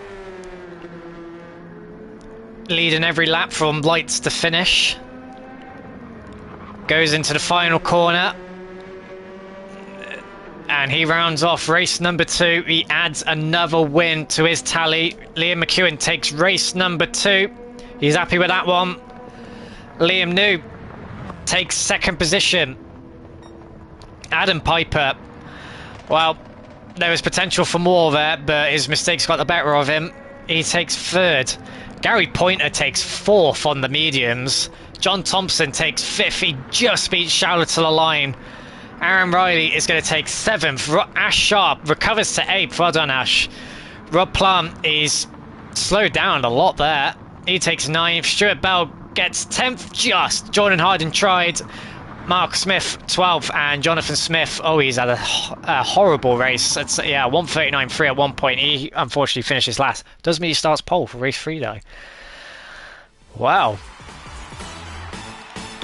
Leading every lap from lights to finish. Goes into the final corner. And he rounds off race number 2. He adds another win to his tally. Liam McEwen takes race number 2. He's happy with that one. Liam New takes 2nd position. Adam Piper, well, there was potential for more there, but his mistakes got the better of him. He takes 3rd. Gary Pointer takes 4th on the mediums. John Thompson takes 5th. He just beats Showler to the line. Aaron Riley is going to take 7th. Ash Sharp recovers to 8th. Well done, Ash. Rob Plum is slowed down a lot there. He takes 9th. Stuart Bell gets 10th just. Jordan Harden tried. Mark Smith 12th, and Jonathan Smith, oh, he's had a horrible race. It's, yeah, 1:39.3 at one point. He unfortunately finishes last. Doesn't mean he starts pole for race 3 though. Wow.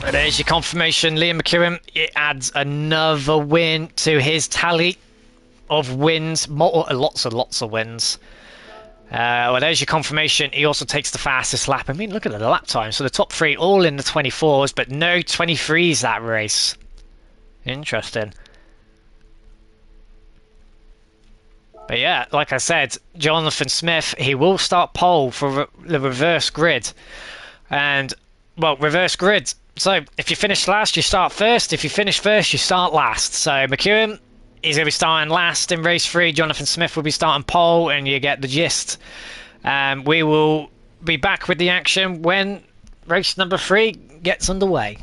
There's your confirmation. Liam McEwen, it adds another win to his tally of wins. Lots and lots of wins. Well, there's your confirmation. He also takes the fastest lap. I mean, look at the lap time. So the top 3 all in the 24s, but no 23s that race. Interesting. But yeah, like I said, Jonathan Smith, he will start pole for the reverse grid. And, well, reverse grid. So if you finish last, you start first. If you finish first, you start last. So McEwen, he's going to be starting last in race 3. Jonathan Smith will be starting pole, and you get the gist. We will be back with the action when race number 3 gets underway.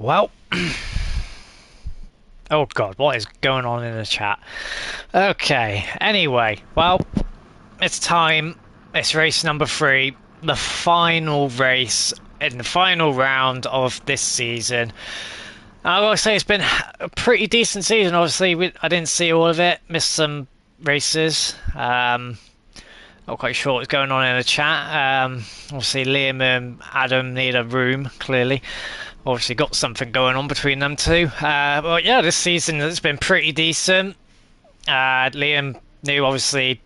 Well, oh god, what is going on in the chat? Okay, anyway, well, it's time. It's race number 3, the final race in the final round of this season. I gotta say, it's been a pretty decent season. Obviously, I didn't see all of it, missed some races. Not quite sure what's going on in the chat. Obviously, Liam and Adam need a room, clearly. Obviously, got something going on between them two. But yeah, this season has been pretty decent. Liam knew, obviously,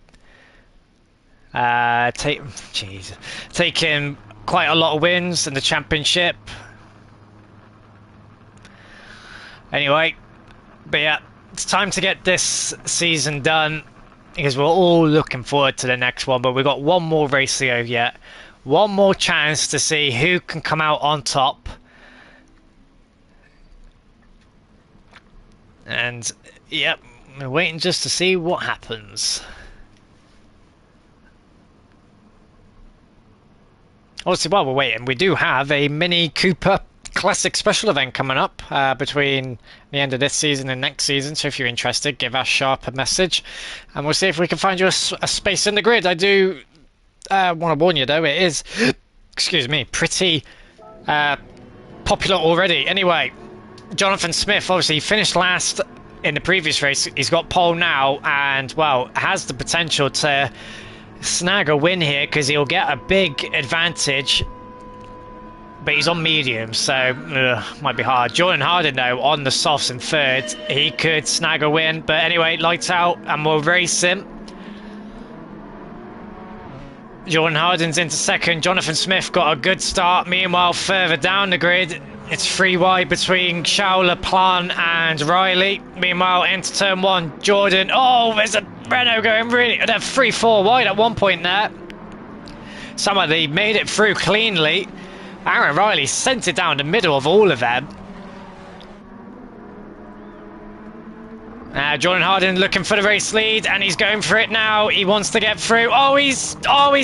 taking quite a lot of wins in the championship. Anyway, but yeah, it's time to get this season done because we're all looking forward to the next one. But we've got one more race to go yet, one more chance to see who can come out on top. And yep, we're waiting just to see what happens. Obviously, while we're waiting, we do have a Mini Cooper Classic special event coming up between the end of this season and next season. So if you're interested, give us Sharp a message, and we'll see if we can find you a space in the grid. I do want to warn you, though, it is, excuse me, pretty popular already. Anyway, Jonathan Smith obviously finished last in the previous race. He's got pole now, and well, has the potential to snag a win here because he'll get a big advantage. But he's on medium, so might be hard. Jordan Harding, though, on the softs in third, he could snag a win. But anyway, lights out, and we'll race him. Jordan Harding's into second. Jonathan Smith got a good start. Meanwhile, further down the grid, it's 3 wide between Schauler, Plan, and Riley. Meanwhile, into turn 1, Jordan. Oh, there's a Renault going really. They're 3-4 wide at one point there. Somehow they made it through cleanly. Aaron Riley sent it down the middle of all of them. Jordan Harding looking for the race lead, and he's going for it now. He wants to get through. Oh, he's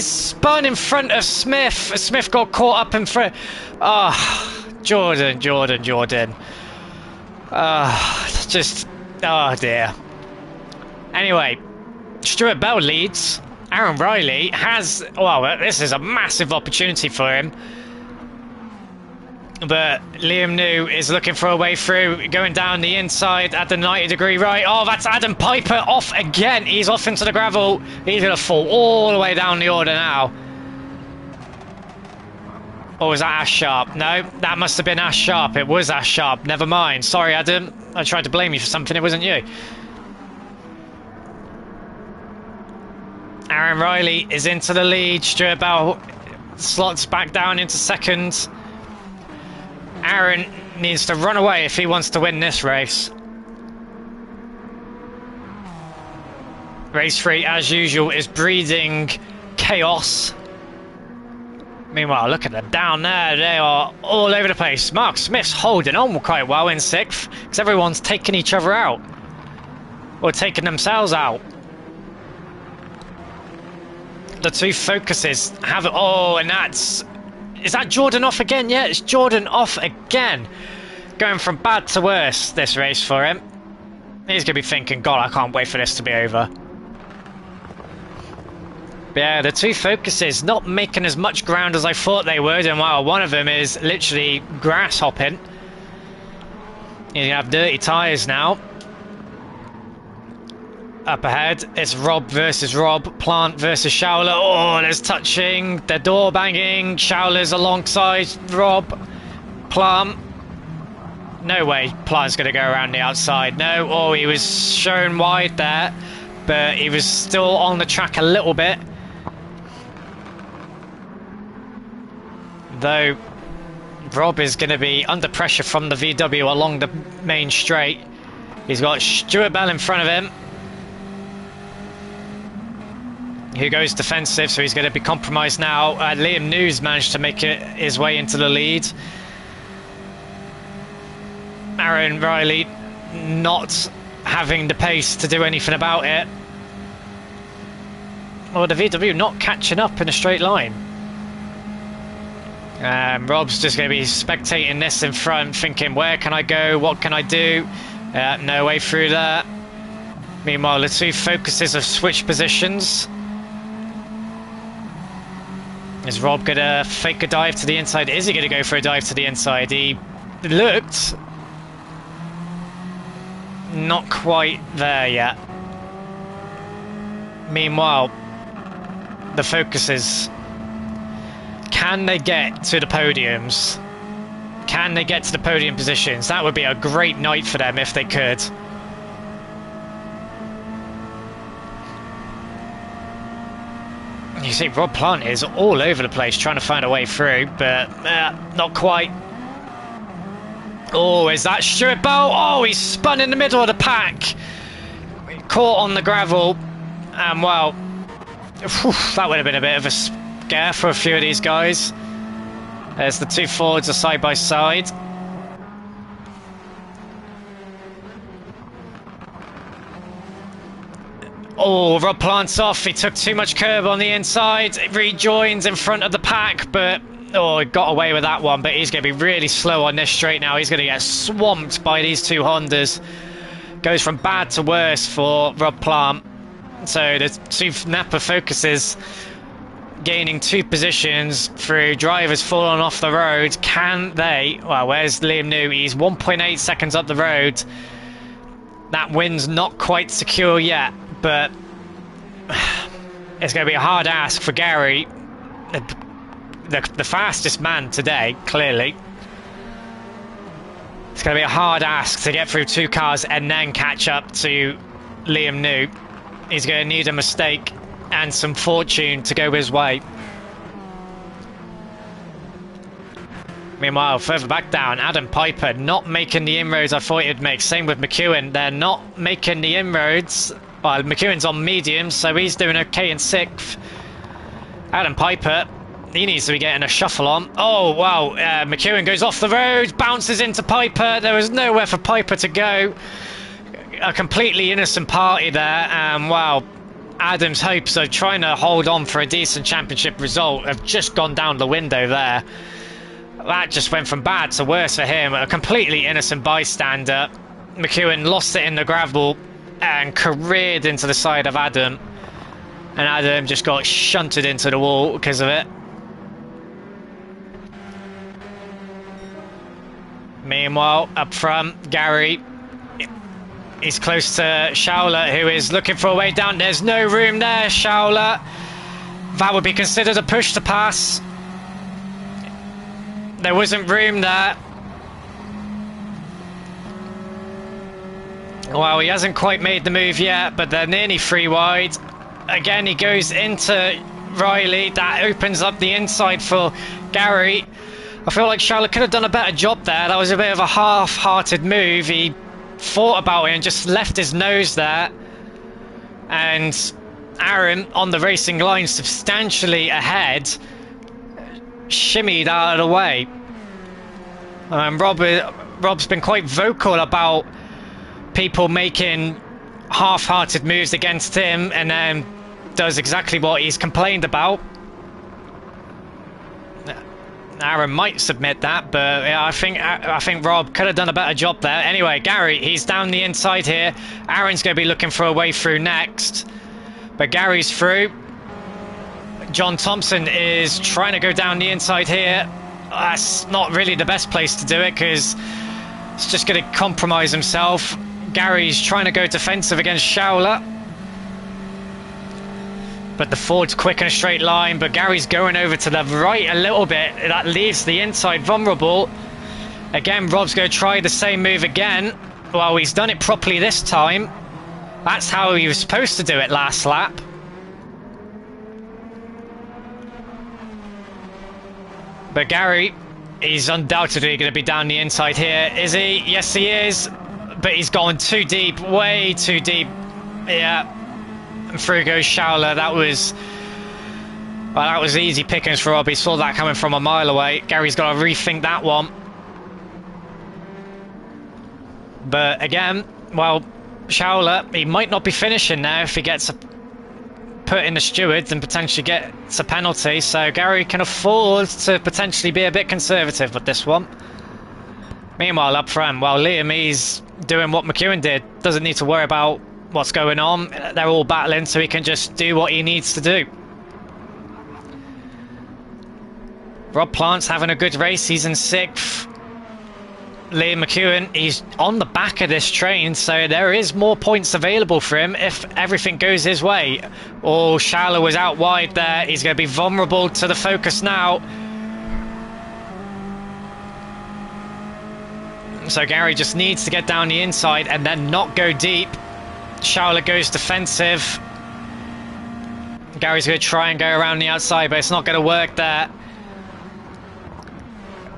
spun in front of Smith. Smith got caught up in front. Oh, Jordan. Oh dear. Anyway, Stuart Bell leads. Aaron Riley has, well, this is a massive opportunity for him. But Liam New is looking for a way through, going down the inside at the 90-degree right. Oh, that's Adam Piper off again. He's off into the gravel. He's going to fall all the way down the order now. Or was that Ash Sharp? No, that must have been Ash Sharp. It was Ash Sharp. Never mind. Sorry, Adam. I tried to blame you for something. It wasn't you. Aaron Riley is into the lead. Stuart Bell slots back down into second. Aaron needs to run away if he wants to win this race. Race 3, as usual, is breeding chaos. Meanwhile, look at them down there. They are all over the place. Mark Smith's holding on quite well in 6th because everyone's taking each other out. Or taking themselves out. The two focuses have it. Oh, and that's... Is that Jordan off again? Yeah, it's Jordan off again. Going from bad to worse this race for him. He's going to be thinking, God, I can't wait for this to be over. But yeah, the two focuses not making as much ground as I thought they would. And while one of them is literally grass hopping. He's going to have dirty tyres now. Up ahead, it's Rob versus Rob, Plant versus Schauler. Oh, there's touching, the door banging. Schauler's alongside Rob. Plant. No way Plant's going to go around the outside. No, oh, he was shown wide there, but he was still on the track a little bit. Though Rob is going to be under pressure from the VW along the main straight. He's got Stuart Bell in front of him, who goes defensive, so he's going to be compromised now. Liam News managed to make his way into the lead. Aaron Riley not having the pace to do anything about it. Or the VW not catching up in a straight line. Rob's just going to be spectating this in front, thinking, where can I go? What can I do? No way through there. Meanwhile, the two focuses have switched positions. Is Rob going to fake a dive to the inside? Is he going to go for a dive to the inside? He looked not quite there yet. Meanwhile, the focuses, can they get to the podiums? Can they get to the podium positions? That would be a great night for them if they could. You see, Rob Plant is all over the place trying to find a way through, but not quite. Oh, is that Stuart Bolt? Oh, he's spun in the middle of the pack. Caught on the gravel. And, well, that would have been a bit of a scare for a few of these guys. As the two Fords are side by side. Oh, Rob Plant's off. He took too much curb on the inside. It rejoins in front of the pack, but oh, he got away with that one. But he's going to be really slow on this straight now. He's going to get swamped by these two Hondas. Goes from bad to worse for Rob Plant. So the two Napa Focuses gaining 2 positions through drivers falling off the road. Can they? Well, where's Liam New? He's 1.8 seconds up the road. That win's not quite secure yet, but it's going to be a hard ask for Gary, the fastest man today, clearly. It's going to be a hard ask to get through 2 cars and then catch up to Liam New. He's going to need a mistake and some fortune to go his way. Meanwhile, further back down, Adam Piper not making the inroads I thought he'd make. Same with McEwen. They're not making the inroads. Well, McEwen's on mediums, so he's doing okay in 6th. Adam Piper, he needs to be getting a shuffle on. Oh, wow. McEwen goes off the road, bounces into Piper. There was nowhere for Piper to go. A completely innocent party there. Wow. Adam's hopes of trying to hold on for a decent championship result have just gone down the window there. That just went from bad to worse for him. A completely innocent bystander. McEwen lost it in the gravel and careered into the side of Adam. And Adam just got shunted into the wall because of it. Meanwhile, up front, Gary is close to Schauler, who is looking for a way down. There's no room there, Schauler. That would be considered a push to pass. There wasn't room there. Well, he hasn't quite made the move yet, but they're nearly 3 wide. Again, he goes into Riley. That opens up the inside for Gary. I feel like Schauler could have done a better job there. That was a bit of a half-hearted move. He thought about it and just left his nose there. And Aaron, on the racing line, substantially ahead, shimmied out of the way. Rob's been quite vocal about people making half-hearted moves against him, and then does exactly what he's complained about. Aaron might submit that, but yeah, I think Rob could have done a better job there. Anyway, Gary, he's down the inside here. Aaron's going to be looking for a way through next, but Gary's through. John Thompson is trying to go down the inside here. That's not really the best place to do it because it's just going to compromise himself. Gary's trying to go defensive against Schauler, but the Ford's quick in a straight line. But Gary's going over to the right a little bit. That leaves the inside vulnerable. Again, Rob's going to try the same move again. Well, he's done it properly this time. That's how he was supposed to do it last lap. But Gary, he's undoubtedly going to be down the inside here. Is he? Yes, he is. But he's gone too deep, way too deep. Yeah. And through goes Schauler. That was easy pickings for Rob. He saw that coming from a mile away. Gary's got to rethink that one. But again, well, Schauler, he might not be finishing now if he gets a put in the stewards and potentially get a penalty, so Gary can afford to potentially be a bit conservative with this one. Meanwhile, up front, well, Liam, he's doing what McEwen did. Doesn't need to worry about what's going on. They're all battling, so he can just do what he needs to do. Rob Plant's having a good race. He's in 6th. Liam McEwen, he's on the back of this train, so there is more points available for him if everything goes his way. Oh, Schaller was out wide there. He's going to be vulnerable to the focus now. So Gary just needs to get down the inside and then not go deep. Schaller goes defensive. Gary's going to try and go around the outside, but it's not going to work there.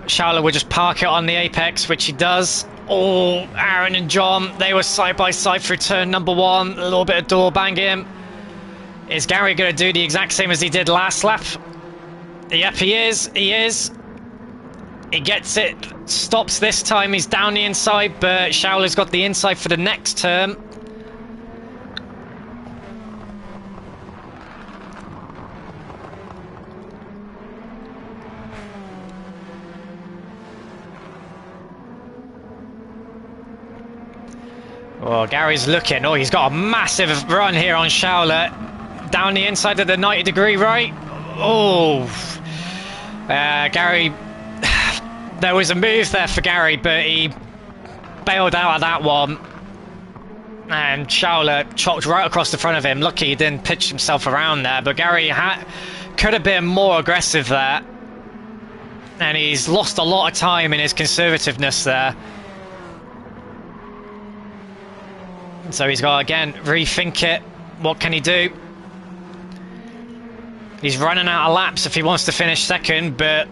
Schaller will just park it on the apex, which he does. Oh, Aaron and John, they were side by side through turn number 1. A little bit of door banging. Is Gary going to do the exact same as he did last lap? Yep, he is. He is. He gets it. Stops this time. He's down the inside, but Schauler's got the inside for the next turn. Oh, Gary's looking. Oh, he's got a massive run here on Schaller. Down the inside of the 90-degree right. Oh. Gary. There was a move there for Gary, but he bailed out of that one. And Schaller chopped right across the front of him. Lucky he didn't pitch himself around there, but Gary could have been more aggressive there. And he's lost a lot of time in his conservativeness there. So he's got to, again, rethink it. What can he do? He's running out of laps if he wants to finish second, but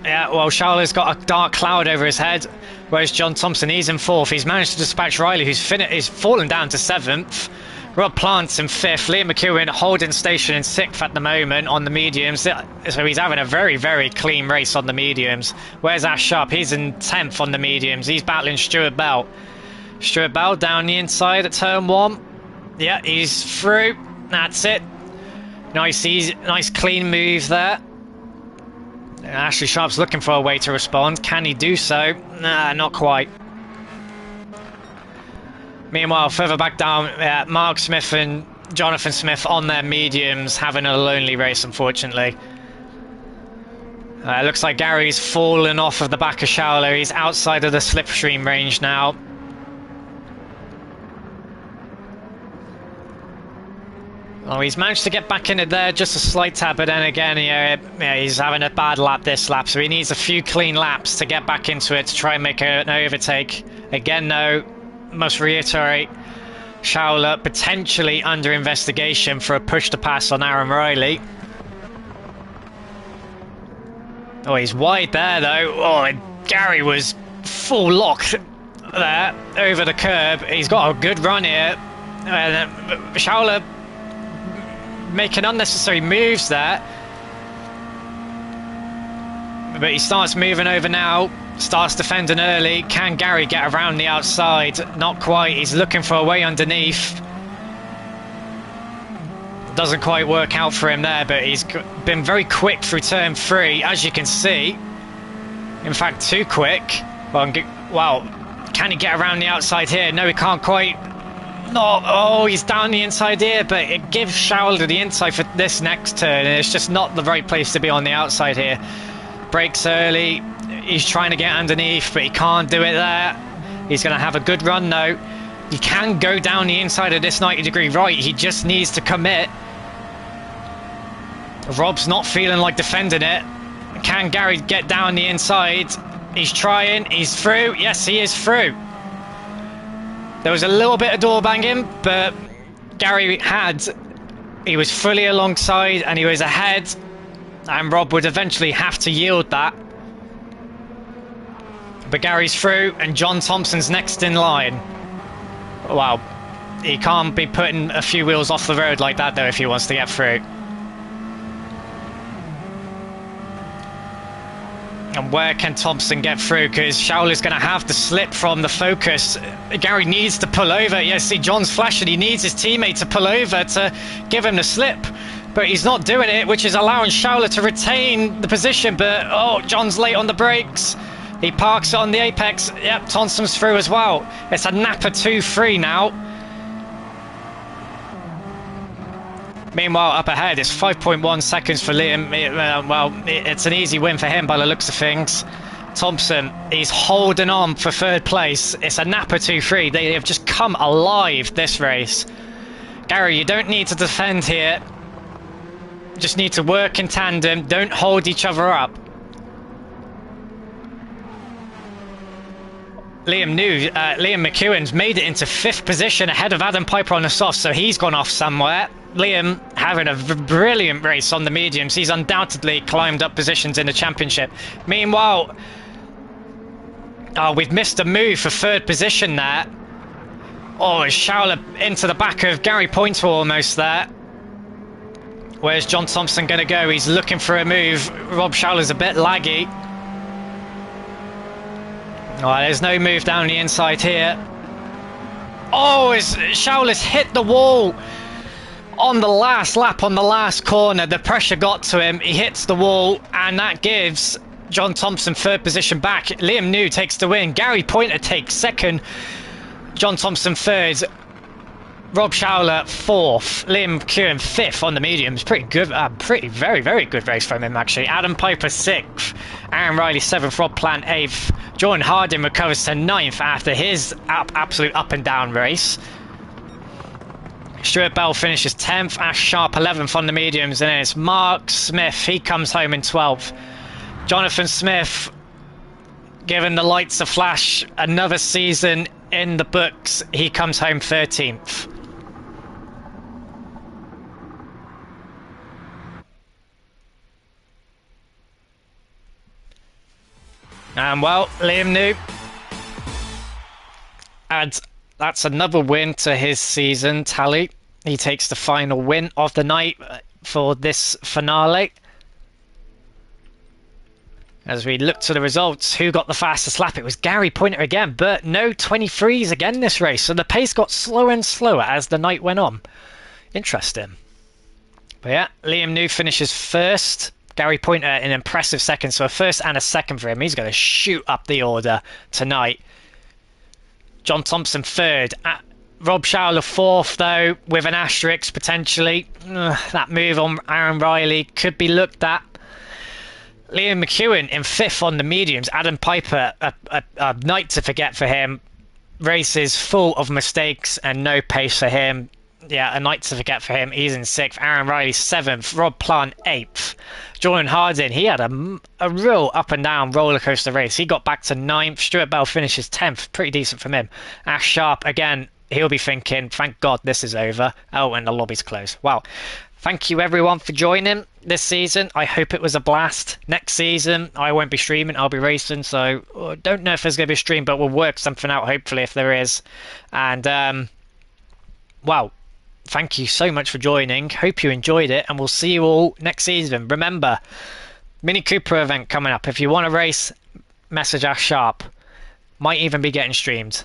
yeah, well, Charlotte's got a dark cloud over his head, whereas John Thompson, he's in 4th. He's managed to dispatch Riley, who's fallen down to 7th. Rob Plant's in 5th. Liam McEwen holding station in 6th at the moment on the mediums. So he's having a very, very clean race on the mediums. Where's Ash Sharp? He's in 10th on the mediums. He's battling Stuart Bell. Stuart Bell down the inside at turn 1. Yeah, he's through. That's it. Nice clean move there. Ashley Sharp's looking for a way to respond. Can he do so? Nah, not quite. Meanwhile, further back down, Mark Smith and Jonathan Smith on their mediums, having a lonely race, unfortunately. Looks like Gary's fallen off of the back of Schaller. He's outside of the slipstream range now. Oh, he's managed to get back in it there, just a slight tap, but then again, he's having a bad lap this lap, so he needs a few clean laps to get back into it to try and make an overtake. Again, though, must reiterate, Schaller potentially under investigation for a push to pass on Aaron Riley. Oh, he's wide there, though. Oh, Gary was full lock there over the curb. He's got a good run here. Schaller making unnecessary moves there, but he starts moving over now, starts defending early. Can Gary get around the outside? Not quite. He's looking for a way underneath. Doesn't quite work out for him there, but he's been very quick through turn 3, as you can see. In fact, too quick. Well, can he get around the outside here? No, he can't quite. No, oh, he's down the inside here, but it gives Schaller the inside for this next turn, and it's just not the right place to be on the outside here. Brakes early, he's trying to get underneath, but he can't do it there. He's going to have a good run though. He can go down the inside of this 90-degree right, he just needs to commit. Rob's not feeling like defending it. Can Gary get down the inside? He's trying, he's through. Yes, he is through. There was a little bit of door banging, but Gary he was fully alongside and he was ahead, and Rob would eventually have to yield that. But Gary's through and John Thompson's next in line. Wow, he can't be putting a few wheels off the road like that though if he wants to get through. And where can Thompson get through? Because Schauler's going to have to slip from the focus. Gary needs to pull over. Yeah, see, John's flashing. He needs his teammate to pull over to give him the slip. But he's not doing it, which is allowing Schauler to retain the position. But, oh, John's late on the brakes. He parks on the apex. Yep, Thompson's through as well. It's a Napa 2-3 now. Meanwhile, up ahead, it's 5.1 seconds for Liam. It's an easy win for him by the looks of things. Thompson, he's holding on for third place. It's a Napa 2-3. They have just come alive this race. Gary, you don't need to defend here. Just need to work in tandem. Don't hold each other up. Liam McEwen's made it into 5th position ahead of Adam Piper on the soft, so he's gone off somewhere. Liam having a brilliant race on the mediums. He's undoubtedly climbed up positions in the championship. Meanwhile, we've missed a move for 3rd position there. Oh, Schauler into the back of Gary Pointer almost there. Where's John Thompson going to go? He's looking for a move. Rob Schauler's a bit laggy. Oh, there's no move down the inside here. Oh, Schauler's hit the wall on the last lap, on the last corner. The pressure got to him. He hits the wall, and that gives John Thompson 3rd position back. Liam New takes the win. Gary Pointer takes 2nd. John Thompson 3rd. Rob Schauler 4th. Liam McEwen 5th on the mediums. Pretty good. Very, very good race from him, actually. Adam Piper 6th. Aaron Riley 7th. Rob Plant 8th. Jordan Harding recovers to 9th after his absolute up and down race. Stuart Bell finishes 10th. Ash Sharp 11th on the mediums. And then it's Mark Smith. He comes home in 12th. Jonathan Smith, given the lights a flash, another season in the books. He comes home 13th. And well, Liam New adds, that's another win to his season tally. He takes the final win of the night for this finale. As we look to the results, who got the fastest lap? It was Gary Pointer again, but no 23s again this race. So the pace got slower and slower as the night went on. Interesting. But yeah, Liam New finishes 1st. Gary Pointer an impressive 2nd, so a 1st and a 2nd for him. He's going to shoot up the order tonight. John Thompson 3rd. Rob Schauler 4th, though, with an asterisk potentially. That move on Aaron Riley could be looked at. Liam McEwen in 5th on the mediums. Adam Piper, a night to forget for him. Races full of mistakes and no pace for him. Yeah, a night to forget for him. He's in 6th. Aaron Riley 7th. Rob Plant 8th. Jordan Harding, he had a real up and down roller coaster race. He got back to 9th. Stuart Bell finishes 10th. Pretty decent from him. Ash Sharp, again, he'll be thinking, thank God this is over. Oh, and the lobby's closed. Well, thank you everyone for joining this season. I hope it was a blast. Next season, I won't be streaming. I'll be racing, so don't know if there's going to be a stream, but we'll work something out, hopefully, if there is. And, wow. Thank you so much for joining. Hope you enjoyed it, and we'll see you all next season. Remember, Mini Cooper event coming up. If you want to race, message Ash Sharp. Might even be getting streamed.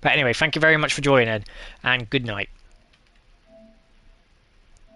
But anyway, thank you very much for joining, and good night.